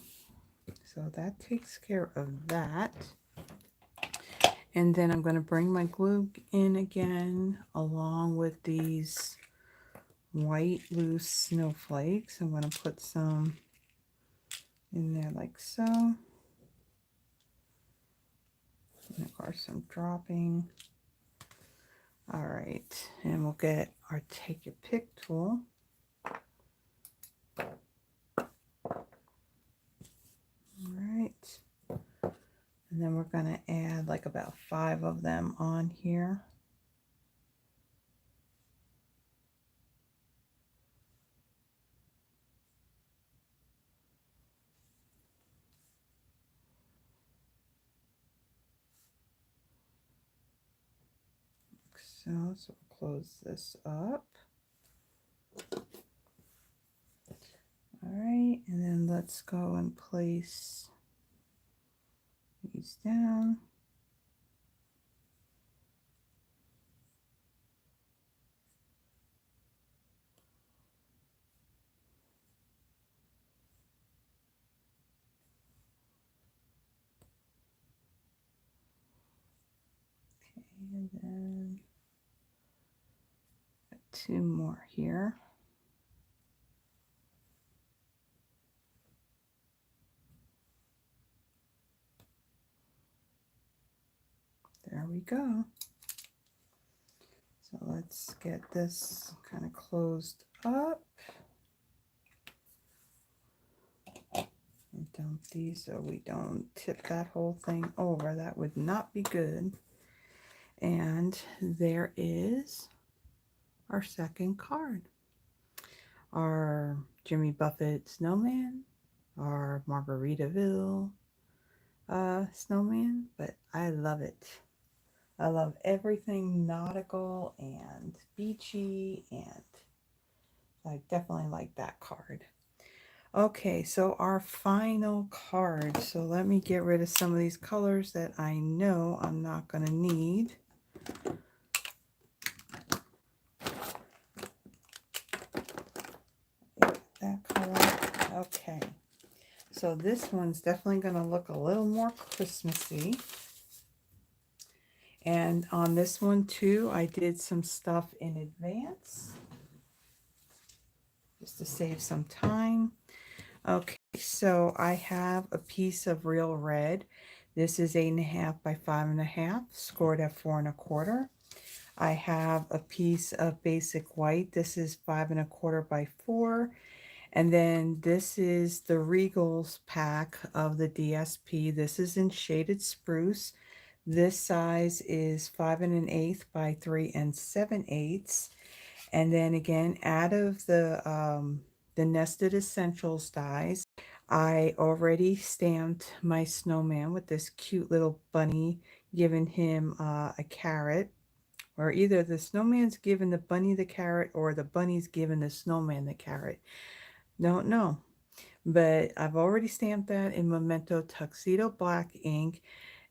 so that takes care of that. And then I'm going to bring my glue in again along with these white loose snowflakes. I'm going to put some in there like so. And of course I'm dropping. All right, and we'll get our take your pick tool. All right, and then we're going to add like about 5 of them on here. So we'll close this up. All right, and then let's go and place these down. Okay, and then 2 more here. There we go. So let's get this kind of closed up. And dump these so we don't tip that whole thing over. That would not be good. And there is our second card. Our Jimmy Buffett Snowman, our Margaritaville Snowman, but I love it. I love everything nautical and beachy, and I definitely like that card. Okay, so our final card. So let me get rid of some of these colors that I know I'm not going to need. That color. Okay. So this one's definitely going to look a little more Christmassy. And on this one too, I did some stuff in advance just to save some time. Okay, so I have a piece of real red. This is 8.5 by 5.5, scored at 4 1/4. I have a piece of basic white. This is 5 1/4 by 4. And then this is the Regals pack of the DSP. This is in shaded spruce. This size is 5 1/8 by 3 7/8. And then again, out of the Nested Essentials dies, I already stamped my snowman with this cute little bunny, giving him a carrot. Or either the snowman's giving the bunny the carrot or the bunny's giving the snowman the carrot. Don't know. But I've already stamped that in Memento Tuxedo Black ink.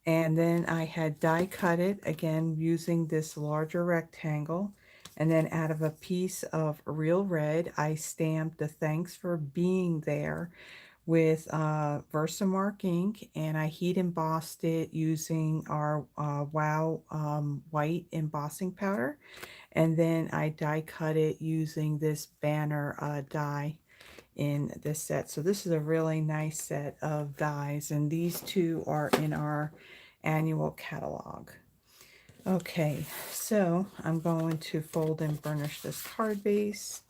And then I had die cut it, again, using this larger rectangle. And then out of a piece of real red, I stamped the thanks for being there with Versamark ink. And I heat embossed it using our Wow white embossing powder. And then I die cut it using this banner die in this set. So this is a really nice set of dies, and these two are in our annual catalog. Okay, so I'm going to fold and burnish this card base.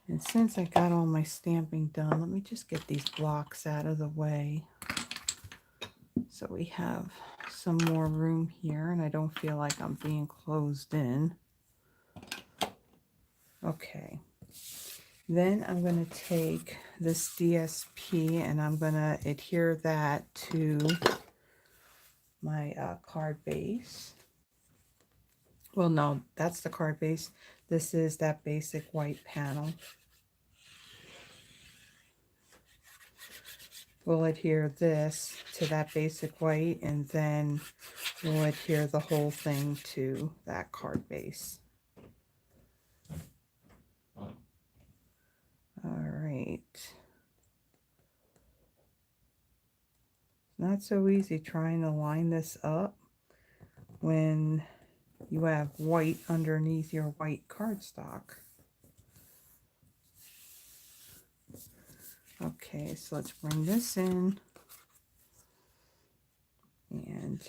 And since I got all my stamping done, let me just get these blocks out of the way so we have some more room here and I don't feel like I'm being closed in. Okay. Then I'm going to take this DSP and I'm going to adhere that to my card base. Well, no, that's the card base. This is that basic white panel. we'll adhere this to that basic white, and then we'll adhere the whole thing to that card base. All right. Not so easy trying to line this up when you have white underneath your white cardstock. Okay, so let's bring this in and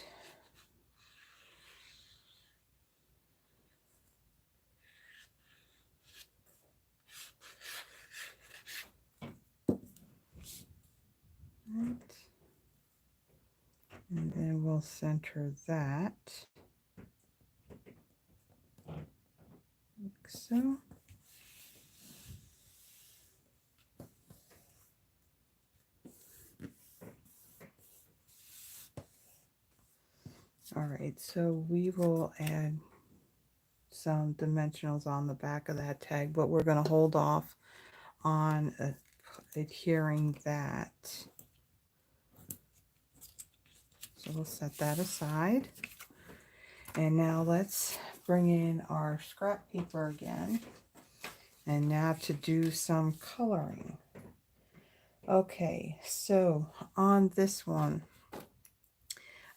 then we'll center that like so. All right, so we will add some dimensionals on the back of that tag, but we're going to hold off on adhering that. So we'll set that aside. And now let's bring in our scrap paper again. And now to do some coloring. Okay, so on this one,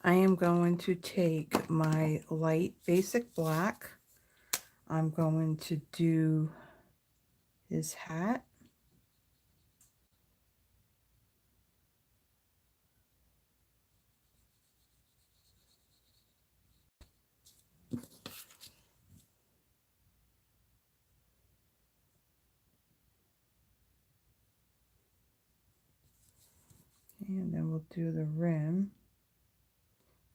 I am going to take my light basic black. I'm going to do his hat. And then we'll do the rim.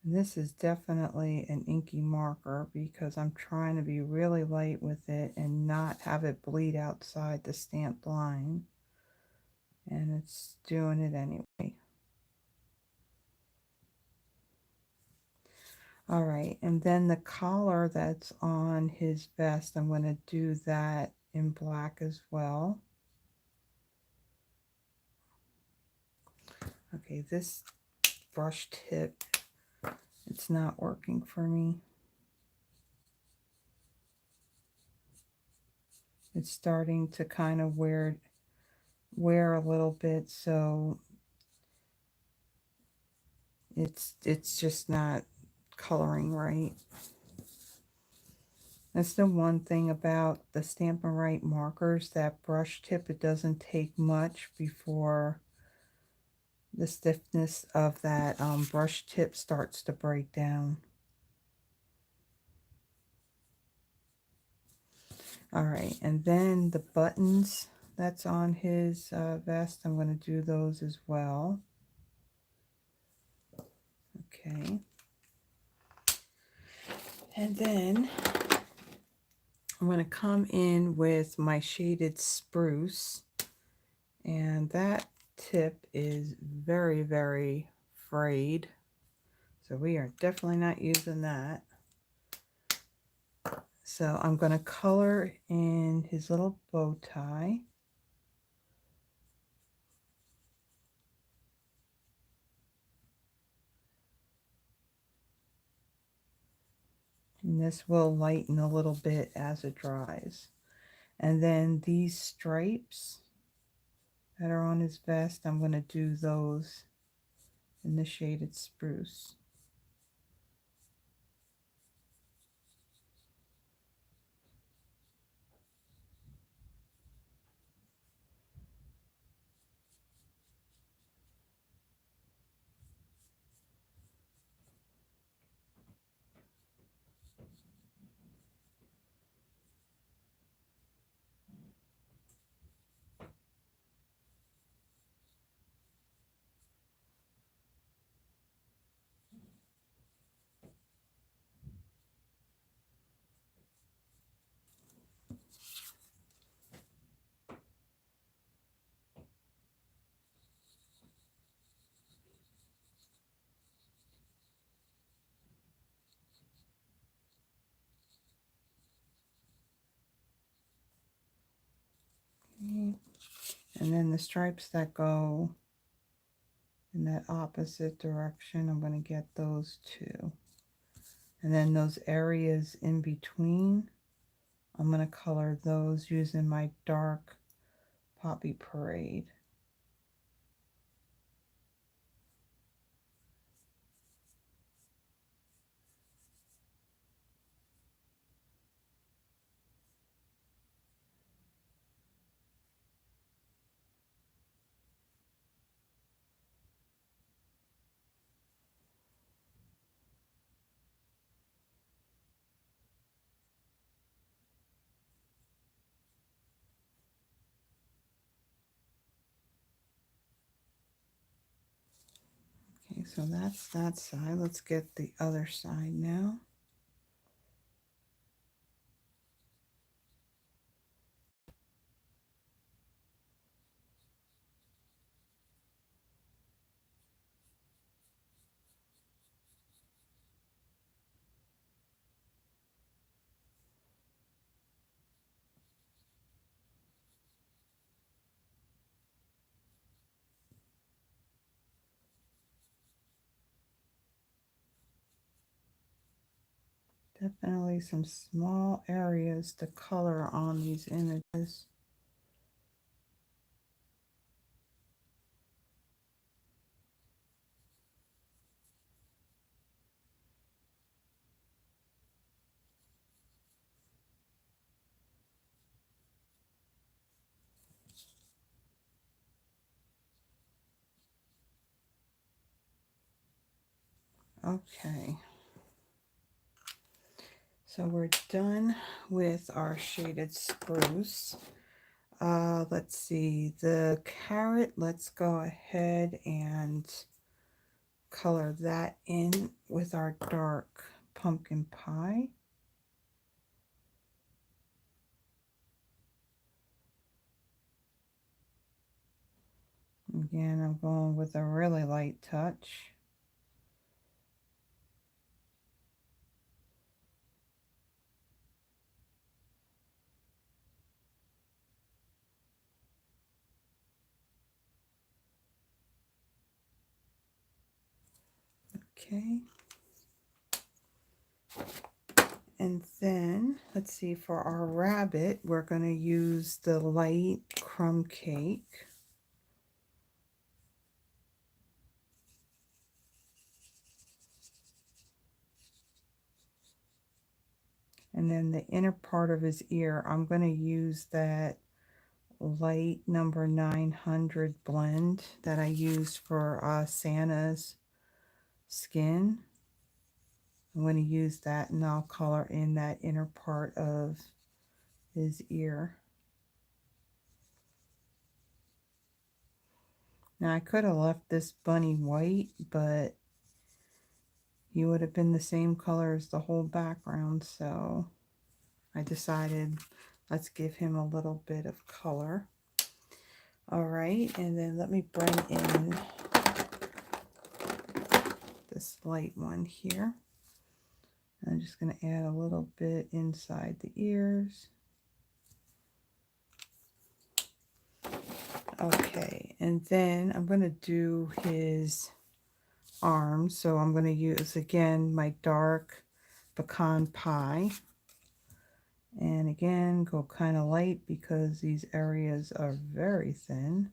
And this is definitely an inky marker because I'm trying to be really light with it and not have it bleed outside the stamped line. And it's doing it anyway. All right, and then the collar that's on his vest, I'm going to do that in black as well. Okay, this brush tip, it's not working for me. It's starting to kind of wear a little bit, so it's just not coloring right. That's the one thing about the Stampin' Right markers, that brush tip, it doesn't take much before the stiffness of that brush tip starts to break down. All right, and then the buttons that's on his vest, I'm going to do those as well. Okay. And then I'm going to come in with my shaded Spruce, and that tip is very, very frayed, so we are definitely not using that. So I'm going to color in his little bow tie. And this will lighten a little bit as it dries. And then these stripes that are on his vest, I'm going to do those in the shaded Spruce. Okay. And then the stripes that go in that opposite direction. I'm going to get those two. And then those areas in between, I'm going to color those using my dark Poppy Parade. Okay, so that's that side. Let's get the other side now. Definitely some small areas to color on these images. Okay. So we're done with our shaded spruce. Let's see, the carrot, let's go ahead and color that in with our dark pumpkin pie. Again, I'm going with a really light touch. Okay. And then, let's see, for our rabbit, we're going to use the light crumb cake. And then the inner part of his ear, I'm going to use that light number 900 blend that I used for Santa's skin. I'm going to use that and I'll color in that inner part of his ear. Now I could have left this bunny white, but he would have been the same color as the whole background, so I decided let's give him a little bit of color. All right, and then let me bring in this light one here. I'm just going to add a little bit inside the ears. Okay, and then I'm going to do his arms. So I'm going to use, again, my dark pecan pie. And again, go kind of light because these areas are very thin.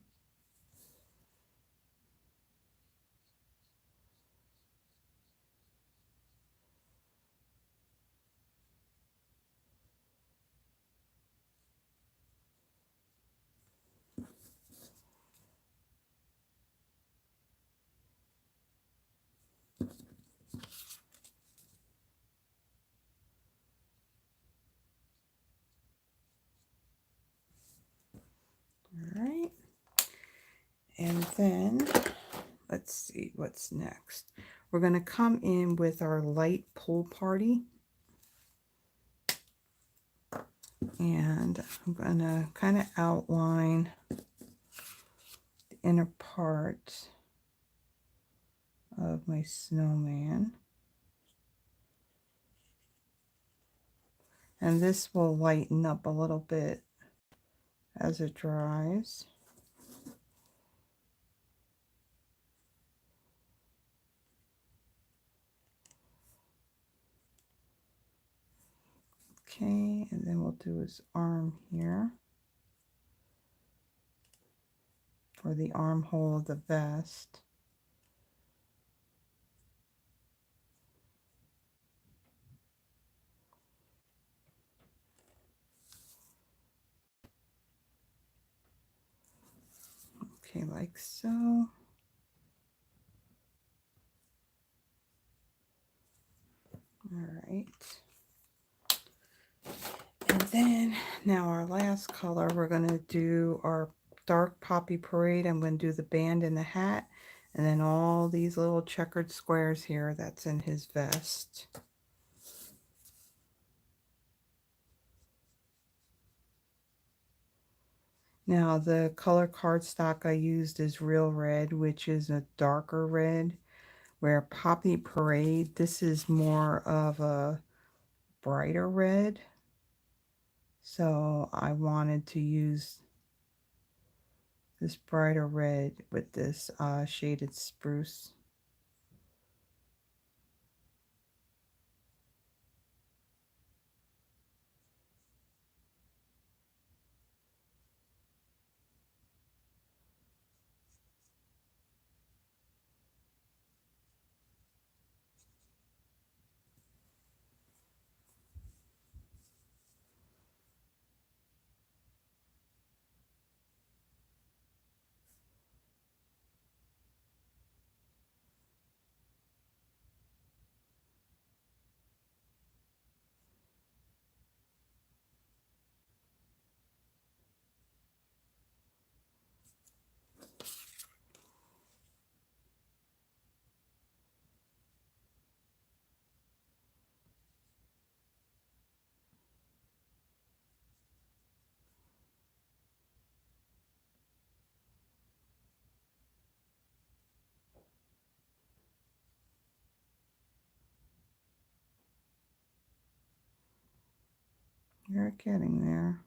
All right. And then let's see what's next. We're going to come in with our light pool party. And I'm going to kind of outline the inner part of my snowman. And this will lighten up a little bit as it dries. Okay, and then we'll do his arm here for the armhole of the vest. Okay, like so. All right. And then now our last color, we're going to do our dark poppy parade. I'm going to do the band and the hat, and then all these little checkered squares here that's in his vest. Now the color cardstock I used is Real Red, which is a darker red, where Poppy Parade, this is more of a brighter red. So I wanted to use this brighter red with this shaded spruce. You're getting there.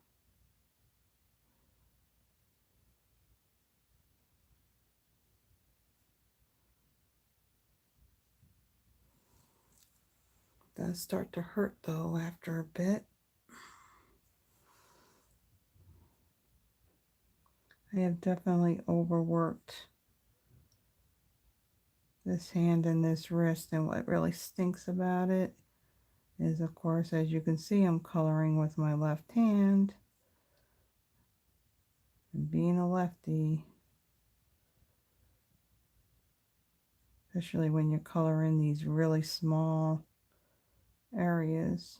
Does start to hurt though after a bit. I have definitely overworked this hand and this wrist, and what really stinks about it is, of course, as you can see, I'm coloring with my left hand. And being a lefty, especially when you're coloring these really small areas,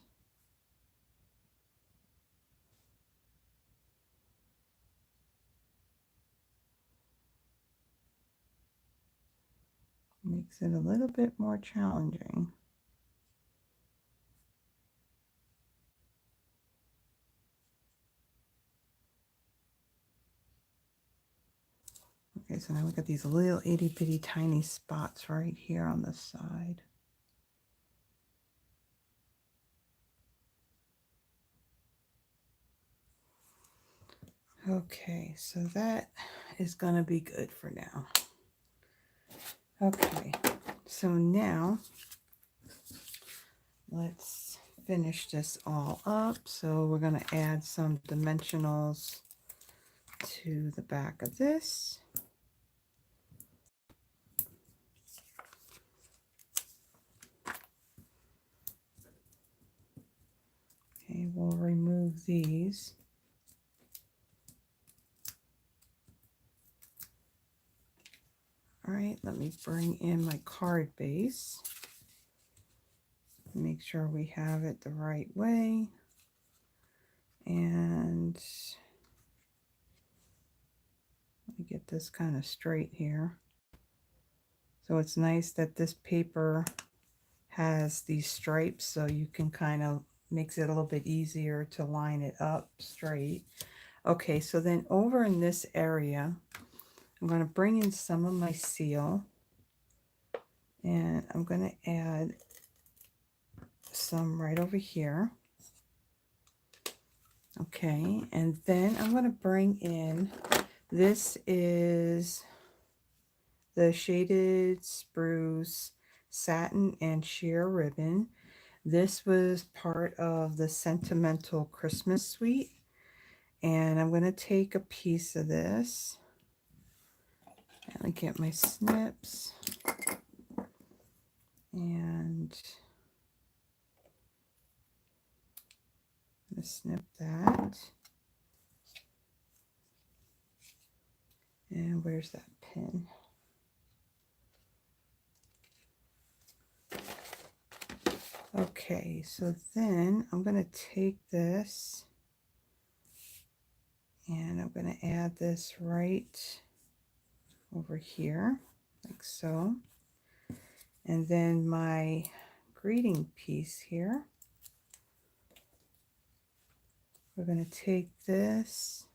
makes it a little bit more challenging. Okay, so now we got these little itty bitty tiny spots right here on the side. Okay, so that is going to be good for now. Okay, so now let's finish this all up. So we're going to add some dimensionals to the back of this. Okay, we'll remove these. All right, let me bring in my card base. Make sure we have it the right way. And let me get this kind of straight here. So it's nice that this paper has these stripes, so you can kind of makes it a little bit easier to line it up straight. Okay, so then over in this area, I'm going to bring in some of my seal, and I'm going to add some right over here. Okay, and then I'm going to bring in, this is the shaded spruce satin and sheer ribbon. This was part of the Sentimental Christmas Suite. And I'm going to take a piece of this. And I get my snips. And I'm going to snip that. And where's that pin? Okay, so then I'm going to take this and I'm going to add this right over here, like so. And then my greeting piece here, we're going to take this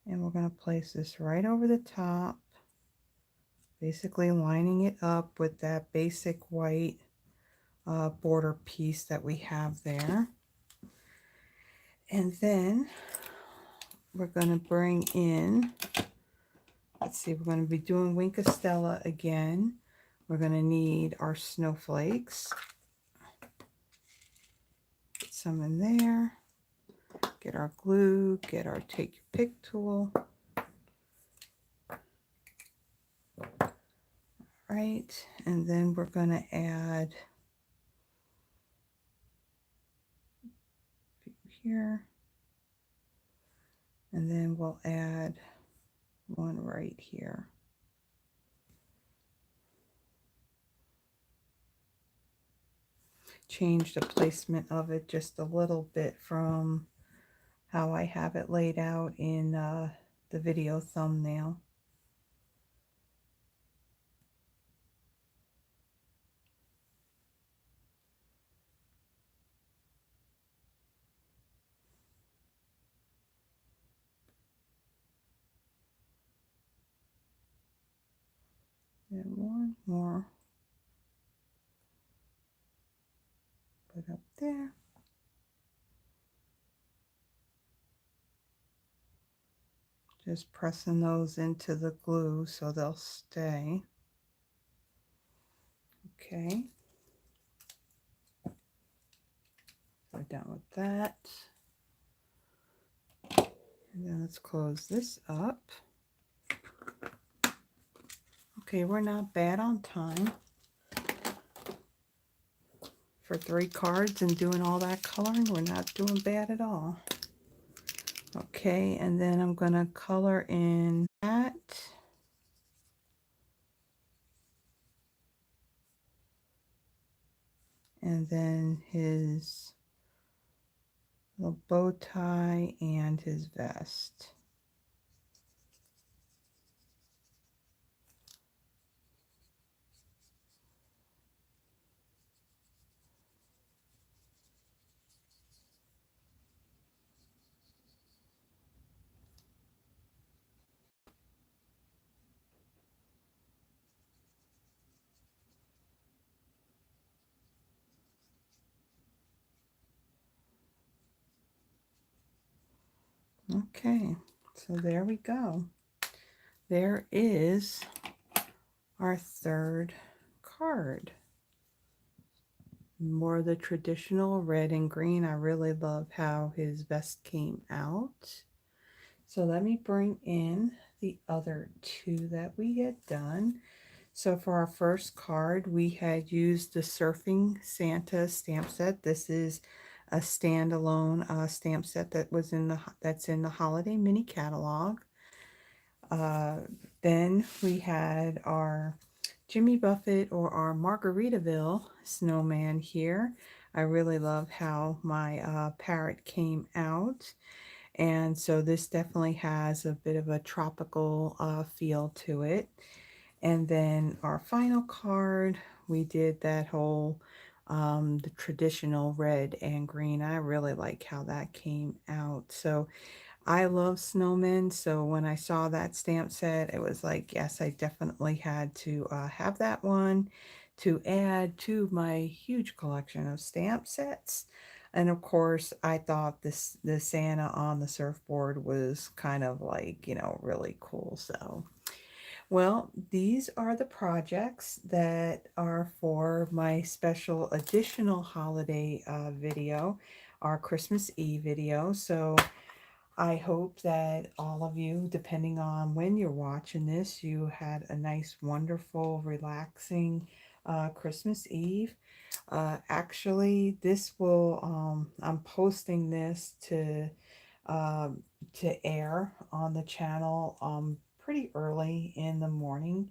and we're going to place this right over the top, basically lining it up with that basic white border piece that we have there. And then we're going to bring in, let's see, we're going to be doing Wink of Stella again. We're going to need our snowflakes. Put some in there. Get our glue, get our take your pick tool. Right, and then we're going to add here. And then we'll add one right here. Change the placement of it just a little bit from how I have it laid out in the video thumbnail. And one more. Put up there. Just pressing those into the glue so they'll stay. Okay. We're done with that. And then let's close this up. Okay, we're not bad on time for 3 cards and doing all that coloring. We're not doing bad at all. Okay, and then I'm going to color in that. And then his little bow tie and his vest. Okay, so there we go. There is our 3rd card. More the traditional red and green. I really love how his vest came out. So let me bring in the other 2 that we had done. So for our first card, we had used the Surfing Santa stamp set. This is a standalone stamp set that was that's in the Holiday Mini Catalog. Then we had our Jimmy Buffett or our Margaritaville snowman here. I really love how my parrot came out. And so this definitely has a bit of a tropical feel to it. And then our final card, we did that whole the traditional red and green. I really like how that came out. So I love snowmen, so when I saw that stamp set, it was like, yes, I definitely had to have that one to add to my huge collection of stamp sets. And of course, I thought the Santa on the surfboard was kind of like, you know, really cool. So Well, these are the projects that are for my special additional holiday video, our Christmas Eve video. So I hope that all of you, depending on when you're watching this, you had a nice, wonderful, relaxing Christmas Eve. Actually, this will, I'm posting this um, to air on the channel pretty early in the morning.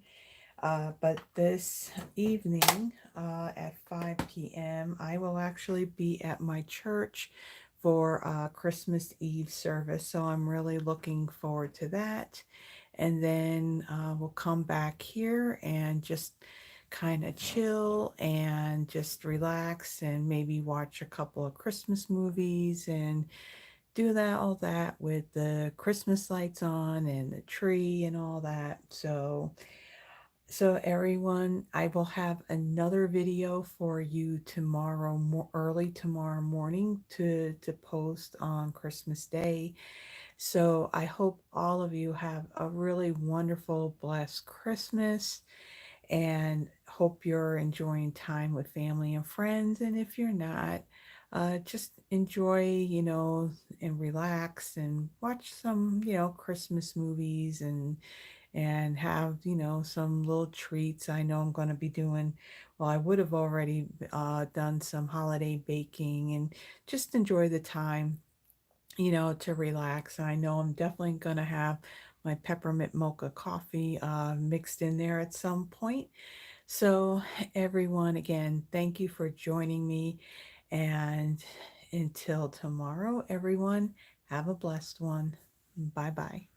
But this evening at 5 p.m., I will actually be at my church for Christmas Eve service. So I'm really looking forward to that. And then we'll come back here and just kind of chill and just relax and maybe watch a couple of Christmas movies and do that all that with the Christmas lights on and the tree and all that. So everyone, I will have another video for you tomorrow, early tomorrow morning to post on Christmas Day. So I hope all of you have a really wonderful, blessed Christmas and hope you're enjoying time with family and friends. And if you're not, just enjoy, and relax and watch some, Christmas movies and have, some little treats. I know I'm going to be doing, well, I would have already done some holiday baking and just enjoy the time, to relax. I know I'm definitely going to have my peppermint mocha coffee mixed in there at some point. So, everyone, again, thank you for joining me. And until tomorrow, everyone, have a blessed one. Bye bye.